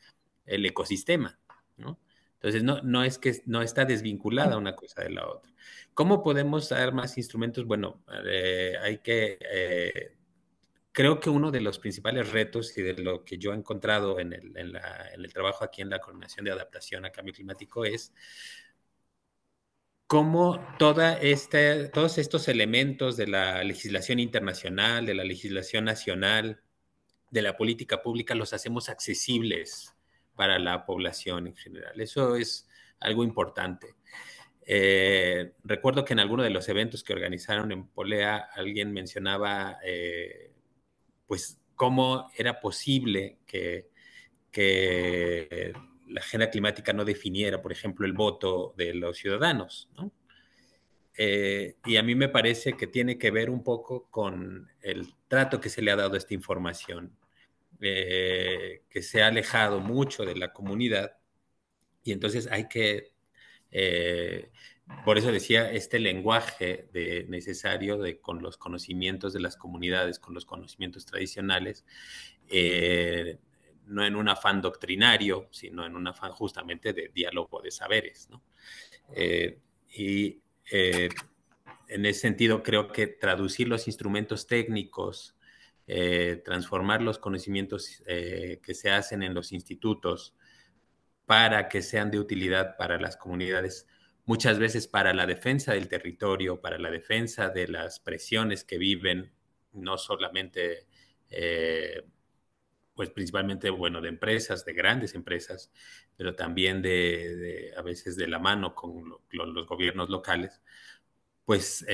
el ecosistema, ¿no? Entonces, no es que no está desvinculada una cosa de la otra. ¿Cómo podemos dar más instrumentos? Bueno, creo que uno de los principales retos y de lo que yo he encontrado en el trabajo aquí en la Coordinación de Adaptación a Cambio Climático es cómo todos estos elementos de la legislación internacional, de la legislación nacional, de la política pública, los hacemos accesibles para la población en general. Eso es algo importante. Recuerdo que en alguno de los eventos que organizaron en Polea, alguien mencionaba pues cómo era posible que la agenda climática no definiera, por ejemplo, el voto de los ciudadanos, ¿no? Y a mí me parece que tiene que ver un poco con el trato que se le ha dado a esta información, que se ha alejado mucho de la comunidad, y entonces hay que, por eso decía, este lenguaje necesario con los conocimientos de las comunidades, con los conocimientos tradicionales, no en un afán doctrinario, sino en un afán justamente de diálogo de saberes, ¿no? Y en ese sentido creo que traducir los instrumentos técnicos, transformar los conocimientos que se hacen en los institutos para que sean de utilidad para las comunidades, muchas veces para la defensa del territorio, para la defensa de las presiones que viven no solamente, pues principalmente, bueno, de empresas, de grandes empresas, pero también a veces de la mano con los gobiernos locales, pues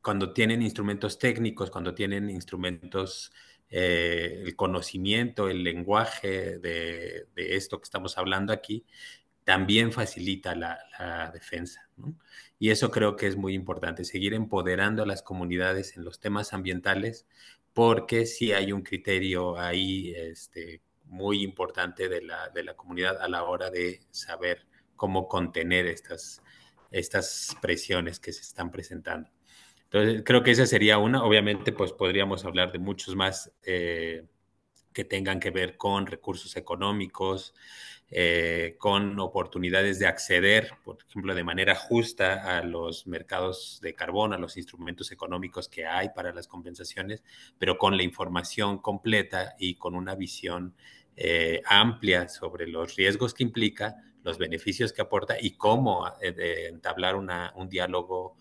cuando tienen instrumentos técnicos, cuando tienen instrumentos, el conocimiento, el lenguaje de esto que estamos hablando aquí, también facilita la defensa, ¿no? Y eso creo que es muy importante, seguir empoderando a las comunidades en los temas ambientales, porque sí hay un criterio ahí muy importante de la comunidad a la hora de saber cómo contener estas presiones que se están presentando. Entonces, creo que esa sería una. Obviamente, pues podríamos hablar de muchos más que tengan que ver con recursos económicos, con oportunidades de acceder, por ejemplo, de manera justa a los mercados de carbón, a los instrumentos económicos que hay para las compensaciones, pero con la información completa y con una visión amplia sobre los riesgos que implica, los beneficios que aporta y cómo entablar un diálogo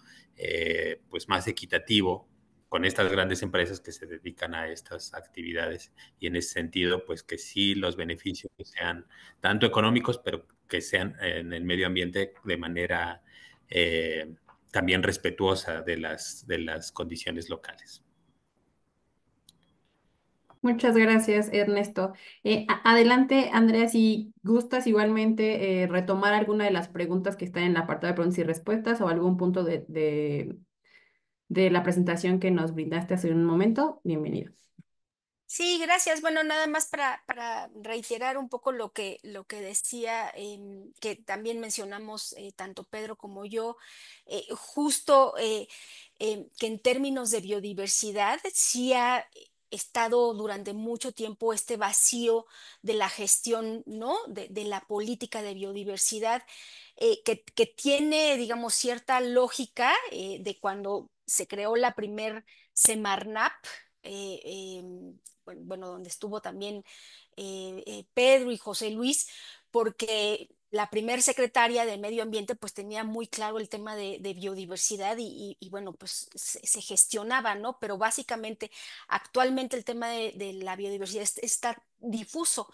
pues más equitativo con estas grandes empresas que se dedican a estas actividades, y en ese sentido, pues que sí los beneficios sean tanto económicos, pero que sean en el medio ambiente de manera también respetuosa de las condiciones locales. Muchas gracias, Ernesto. Adelante, Andrea, si gustas igualmente retomar alguna de las preguntas que están en el apartado de preguntas y respuestas o algún punto de la presentación que nos brindaste hace un momento, bienvenido. Sí, gracias. Bueno, nada más para reiterar un poco lo que decía, que también mencionamos tanto Pedro como yo, justo que en términos de biodiversidad sí ha estado durante mucho tiempo este vacío de la gestión, ¿no? De la política de biodiversidad, que tiene, digamos, cierta lógica de cuando se creó la primer Semarnap. eh, bueno, donde estuvo también Pedro y José Luis, porque la primer secretaria de Medio Ambiente pues tenía muy claro el tema de biodiversidad y, bueno, pues se gestionaba, ¿no? Pero básicamente actualmente el tema de la biodiversidad está difuso.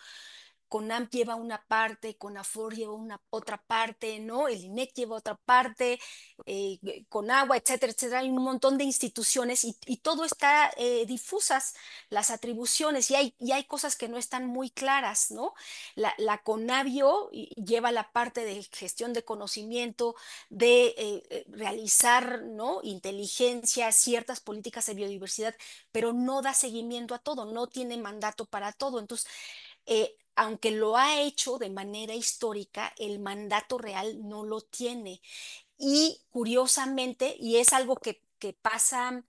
CONAMP lleva una parte, CONAFOR lleva una otra parte, ¿no? El INEC lleva otra parte, CONAGUA, etcétera, etcétera. Hay un montón de instituciones y todo está difusas, las atribuciones, y hay cosas que no están muy claras, ¿no? La CONABIO lleva la parte de gestión de conocimiento, de realizar, ¿no? Inteligencia, ciertas políticas de biodiversidad, pero no da seguimiento a todo, no tiene mandato para todo. Entonces, aunque lo ha hecho de manera histórica, el mandato real no lo tiene. Y curiosamente, y es algo que pasa,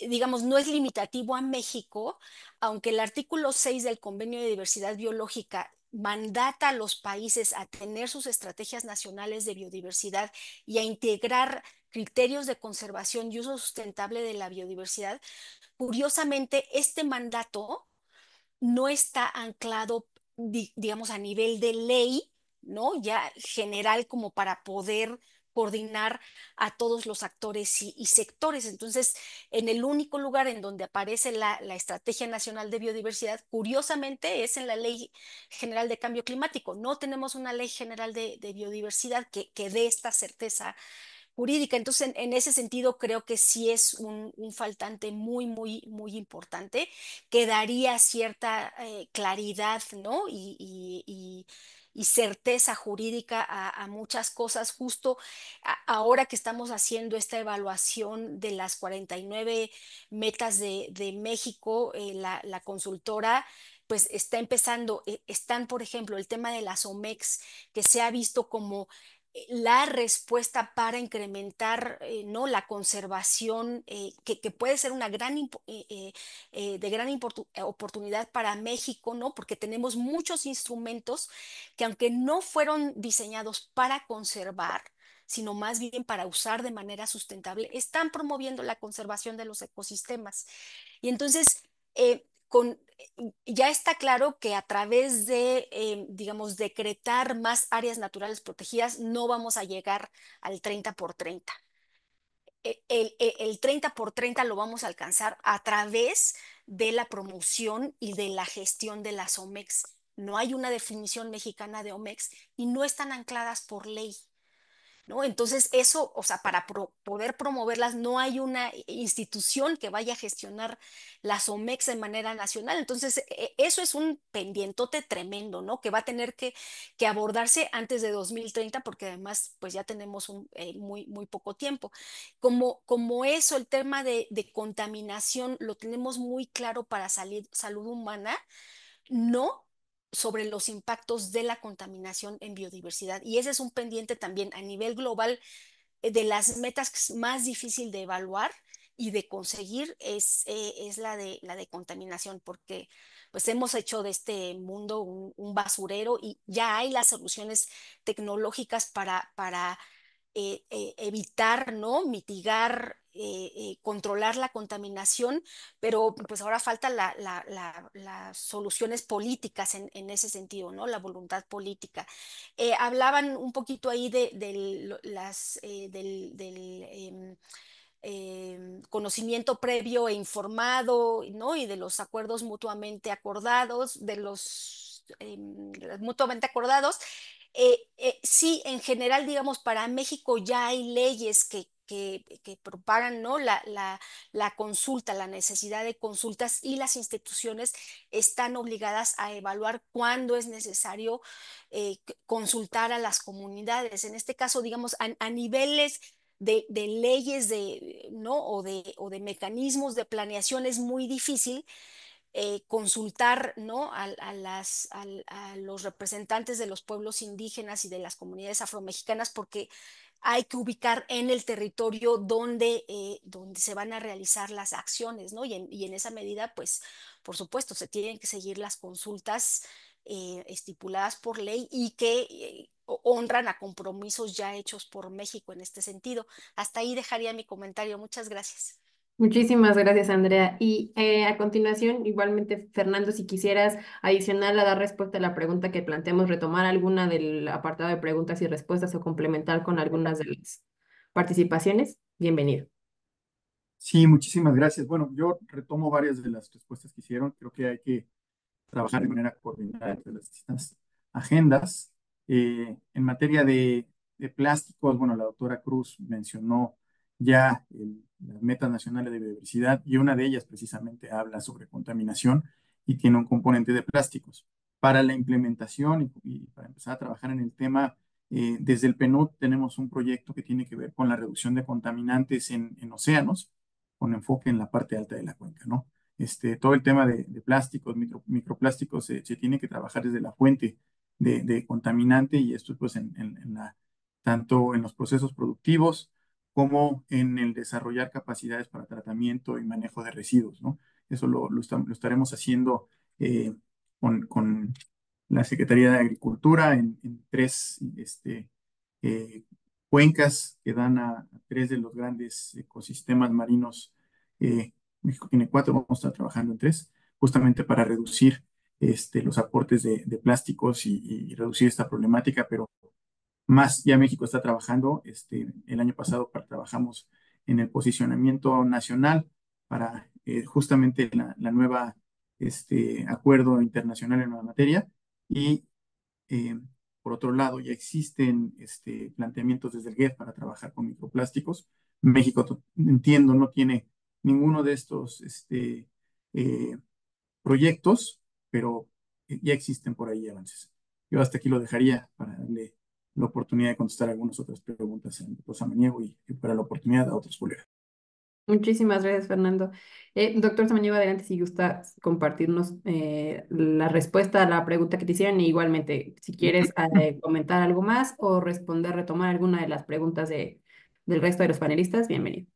digamos, no es limitativo a México, aunque el artículo 6 del Convenio de Diversidad Biológica mandata a los países a tener sus estrategias nacionales de biodiversidad y a integrar criterios de conservación y uso sustentable de la biodiversidad, curiosamente, este mandato no está anclado, digamos, a nivel de ley, ¿no? Ya general como para poder coordinar a todos los actores y sectores. Entonces, en el único lugar en donde aparece la Estrategia Nacional de Biodiversidad, curiosamente, es en la Ley General de Cambio Climático. No tenemos una ley general de biodiversidad que dé esta certeza jurídica. Entonces, en ese sentido, creo que sí es un faltante muy, muy, muy importante, que daría cierta claridad, ¿no? Y certeza jurídica a muchas cosas, justo ahora que estamos haciendo esta evaluación de las 49 metas de México, la consultora pues está empezando, están, por ejemplo, el tema de las OMEX, que se ha visto como la respuesta para incrementar, ¿no? La conservación, que puede ser una de gran oportunidad para México, ¿no? Porque tenemos muchos instrumentos que, aunque no fueron diseñados para conservar, sino más bien para usar de manera sustentable, están promoviendo la conservación de los ecosistemas. Y entonces, ya está claro que a través de, digamos, decretar más áreas naturales protegidas, no vamos a llegar al 30 por 30. el 30 por 30 lo vamos a alcanzar a través de la promoción y de la gestión de las OMEX. No hay una definición mexicana de OMEX y no están ancladas por ley. ¿No? Entonces, eso, o sea, para poder promoverlas, no hay una institución que vaya a gestionar las OMEX de manera nacional. Entonces, eso es un pendientote tremendo, ¿no? Que va a tener que abordarse antes de 2030, porque además, pues ya tenemos muy poco tiempo. Como eso, el tema de contaminación, lo tenemos muy claro para salud humana, no sobre los impactos de la contaminación en biodiversidad. Y ese es un pendiente también a nivel global, de las metas que es más difícil de evaluar y de conseguir es la de contaminación, porque pues hemos hecho de este mundo un basurero y ya hay las soluciones tecnológicas para evitar, ¿no? Mitigar, controlar la contaminación, pero pues ahora falta las soluciones políticas en ese sentido, ¿no? La voluntad política. Hablaban un poquito ahí del conocimiento previo e informado, ¿no? Y de los acuerdos mutuamente acordados, mutuamente acordados. Sí, en general, digamos, para México ya hay leyes que propagan, ¿no? La consulta, la necesidad de consultas, y las instituciones están obligadas a evaluar cuándo es necesario consultar a las comunidades. En este caso, digamos, a niveles de leyes ¿no? o de mecanismos de planeación es muy difícil consultar, ¿no? a los representantes de los pueblos indígenas y de las comunidades afromexicanas, porque hay que ubicar en el territorio donde se van a realizar las acciones, ¿no? Y en esa medida, pues, por supuesto, se tienen que seguir las consultas estipuladas por ley y que honran a compromisos ya hechos por México en este sentido. Hasta ahí dejaría mi comentario. Muchas gracias. Muchísimas gracias, Andrea. Y a continuación, igualmente, Fernando, si quisieras adicional a dar respuesta a la pregunta que planteamos, retomar alguna del apartado de preguntas y respuestas o complementar con algunas de las participaciones, bienvenido. Sí, muchísimas gracias. Bueno, yo retomo varias de las respuestas que hicieron. Creo que hay que trabajar de manera coordinada entre las distintas agendas. En materia de plásticos, bueno, la doctora Cruz mencionó ya las metas nacionales de biodiversidad, y una de ellas precisamente habla sobre contaminación y tiene un componente de plásticos. Para la implementación y para empezar a trabajar en el tema, desde el PNUD tenemos un proyecto que tiene que ver con la reducción de contaminantes en océanos, con enfoque en la parte alta de la cuenca, ¿no? Todo el tema de plásticos, microplásticos, se tiene que trabajar desde la fuente de contaminante, y esto pues tanto en los procesos productivos como en el desarrollar capacidades para tratamiento y manejo de residuos, ¿no? Eso lo estaremos haciendo con la Secretaría de Agricultura en tres cuencas que dan a tres de los grandes ecosistemas marinos. México tiene cuatro, vamos a estar trabajando en tres, justamente para reducir los aportes de plásticos y reducir esta problemática, pero más, ya México está trabajando. El año pasado trabajamos en el posicionamiento nacional para justamente la nueva acuerdo internacional en la materia. Y por otro lado, ya existen planteamientos desde el GEF para trabajar con microplásticos. México, entiendo, no tiene ninguno de estos eh, proyectos, pero ya existen por ahí avances. Yo hasta aquí lo dejaría para darle la oportunidad de contestar algunas otras preguntas en doctor Samaniego, y para la oportunidad a otros colegas. Muchísimas gracias, Fernando. Doctor Samaniego, adelante si gusta compartirnos la respuesta a la pregunta que te hicieron, y igualmente si quieres comentar algo más o responder, retomar alguna de las preguntas del resto de los panelistas, bienvenido.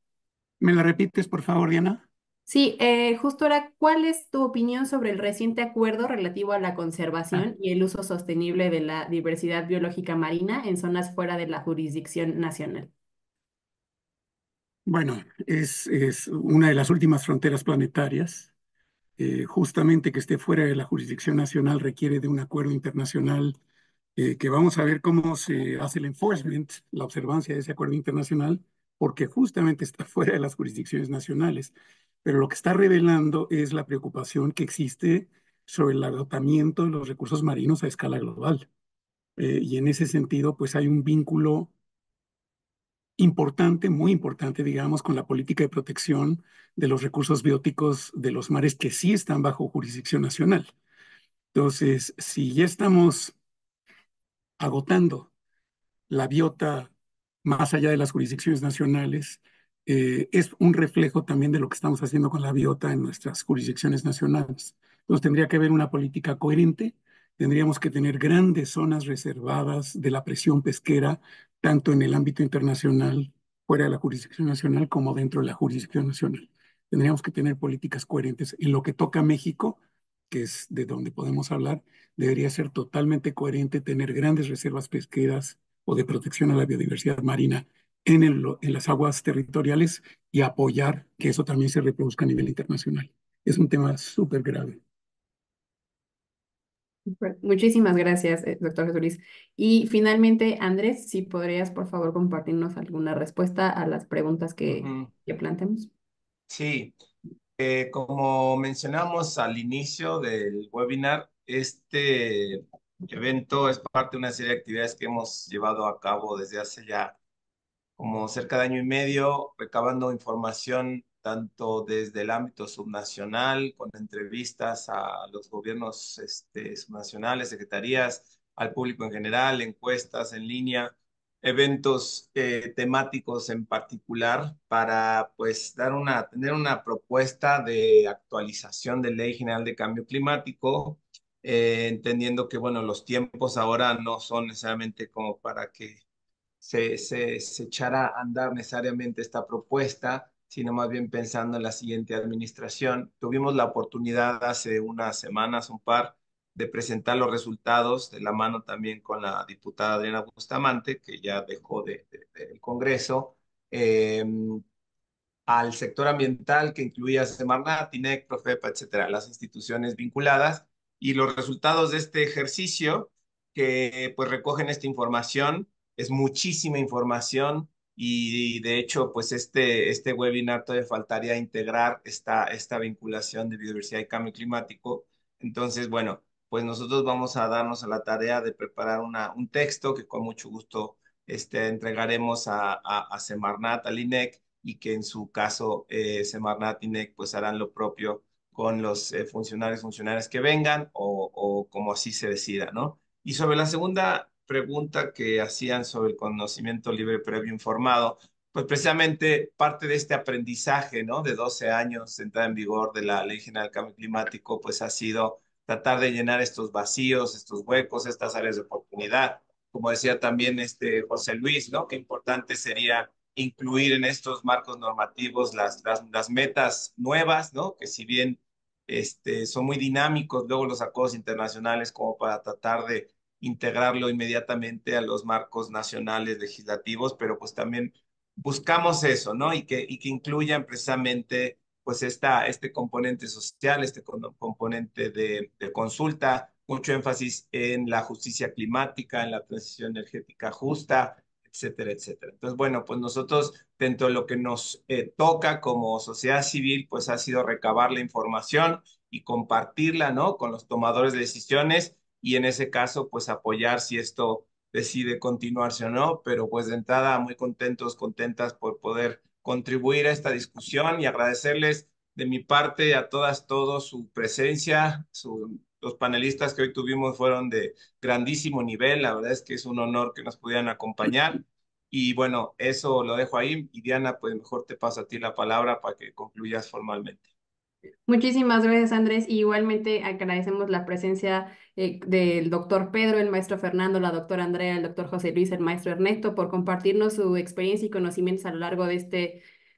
¿Me la repites, por favor, Diana? Sí, justo ahora, ¿cuál es tu opinión sobre el reciente acuerdo relativo a la conservación y el uso sostenible de la diversidad biológica marina en zonas fuera de la jurisdicción nacional? Bueno, es una de las últimas fronteras planetarias. Justamente que esté fuera de la jurisdicción nacional requiere de un acuerdo internacional, que vamos a ver cómo se hace el enforcement, la observancia de ese acuerdo internacional, porque justamente está fuera de las jurisdicciones nacionales. Pero lo que está revelando es la preocupación que existe sobre el agotamiento de los recursos marinos a escala global. Y en ese sentido, pues hay un vínculo importante, muy importante, digamos, con la política de protección de los recursos bióticos de los mares que sí están bajo jurisdicción nacional. Entonces, si ya estamos agotando la biota más allá de las jurisdicciones nacionales, es un reflejo también de lo que estamos haciendo con la biota en nuestras jurisdicciones nacionales. Entonces tendría que haber una política coherente, tendríamos que tener grandes zonas reservadas de la presión pesquera, tanto en el ámbito internacional, fuera de la jurisdicción nacional, como dentro de la jurisdicción nacional. Tendríamos que tener políticas coherentes. En lo que toca a México, que es de donde podemos hablar, debería ser totalmente coherente tener grandes reservas pesqueras o de protección a la biodiversidad marina en las aguas territoriales y apoyar que eso también se reproduzca a nivel internacional. Es un tema súper grave. Muchísimas gracias, doctor Jesús Luis. Y finalmente, Andrés, si podrías, por favor, compartirnos alguna respuesta a las preguntas Ujú. que planteamos. Sí, como mencionamos al inicio del webinar, este evento es parte de una serie de actividades que hemos llevado a cabo desde hace ya como cerca de año y medio, recabando información tanto desde el ámbito subnacional, con entrevistas a los gobiernos subnacionales, secretarías, al público en general, encuestas en línea, eventos temáticos en particular para pues tener una propuesta de actualización de Ley General de Cambio Climático, entendiendo que bueno, los tiempos ahora no son necesariamente como para que se echara a andar necesariamente esta propuesta, sino más bien pensando en la siguiente administración. Tuvimos la oportunidad hace unas semanas, un par, de presentar los resultados de la mano también con la diputada Adriana Bustamante, que ya dejó del Congreso. Eh, al sector ambiental que incluía Semarnat, INEC, Profepa, etcétera, las instituciones vinculadas, y los resultados de este ejercicio que pues recogen esta información, es muchísima información y de hecho pues este webinar todavía faltaría integrar esta vinculación de biodiversidad y cambio climático. Entonces, bueno, pues nosotros vamos a darnos a la tarea de preparar un texto que con mucho gusto entregaremos a Semarnat, al INEC, y que en su caso Semarnat y NEC pues harán lo propio con los funcionarios que vengan o como así se decida, ¿no? Y sobre la segunda pregunta que hacían sobre el conocimiento libre previo informado, pues precisamente parte de este aprendizaje, ¿no? De 12 años entrada en vigor de la Ley General del Cambio Climático, pues ha sido tratar de llenar estos vacíos, estos huecos, estas áreas de oportunidad. Como decía también José Luis, ¿no? Qué importante sería incluir en estos marcos normativos las metas nuevas, ¿no? Que si bien son muy dinámicos luego los acuerdos internacionales como para tratar de integrarlo inmediatamente a los marcos nacionales legislativos, pero pues también buscamos eso, ¿no? Y que incluyan precisamente pues este componente social, componente de consulta, mucho énfasis en la justicia climática, en la transición energética justa, etcétera, etcétera. Entonces, bueno, pues nosotros dentro de lo que nos toca como sociedad civil, pues ha sido recabar la información y compartirla, ¿no? Con los tomadores de decisiones y en ese caso, pues apoyar si esto decide continuarse o no, pero pues de entrada muy contentos, contentas por poder contribuir a esta discusión y agradecerles de mi parte a todas, todos su presencia, los panelistas que hoy tuvimos fueron de grandísimo nivel, la verdad es que es un honor que nos pudieran acompañar y bueno, eso lo dejo ahí y Diana, pues mejor te paso a ti la palabra para que concluyas formalmente. Muchísimas gracias, Andrés. Y igualmente agradecemos la presencia del doctor Pedro, el maestro Fernando, la doctora Andrea, el doctor José Luis, el maestro Ernesto, por compartirnos su experiencia y conocimientos a lo largo de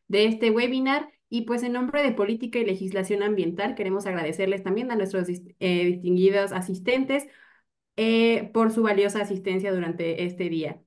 este webinar. Y pues en nombre de Política y Legislación Ambiental, queremos agradecerles también a nuestros distinguidos asistentes por su valiosa asistencia durante este día.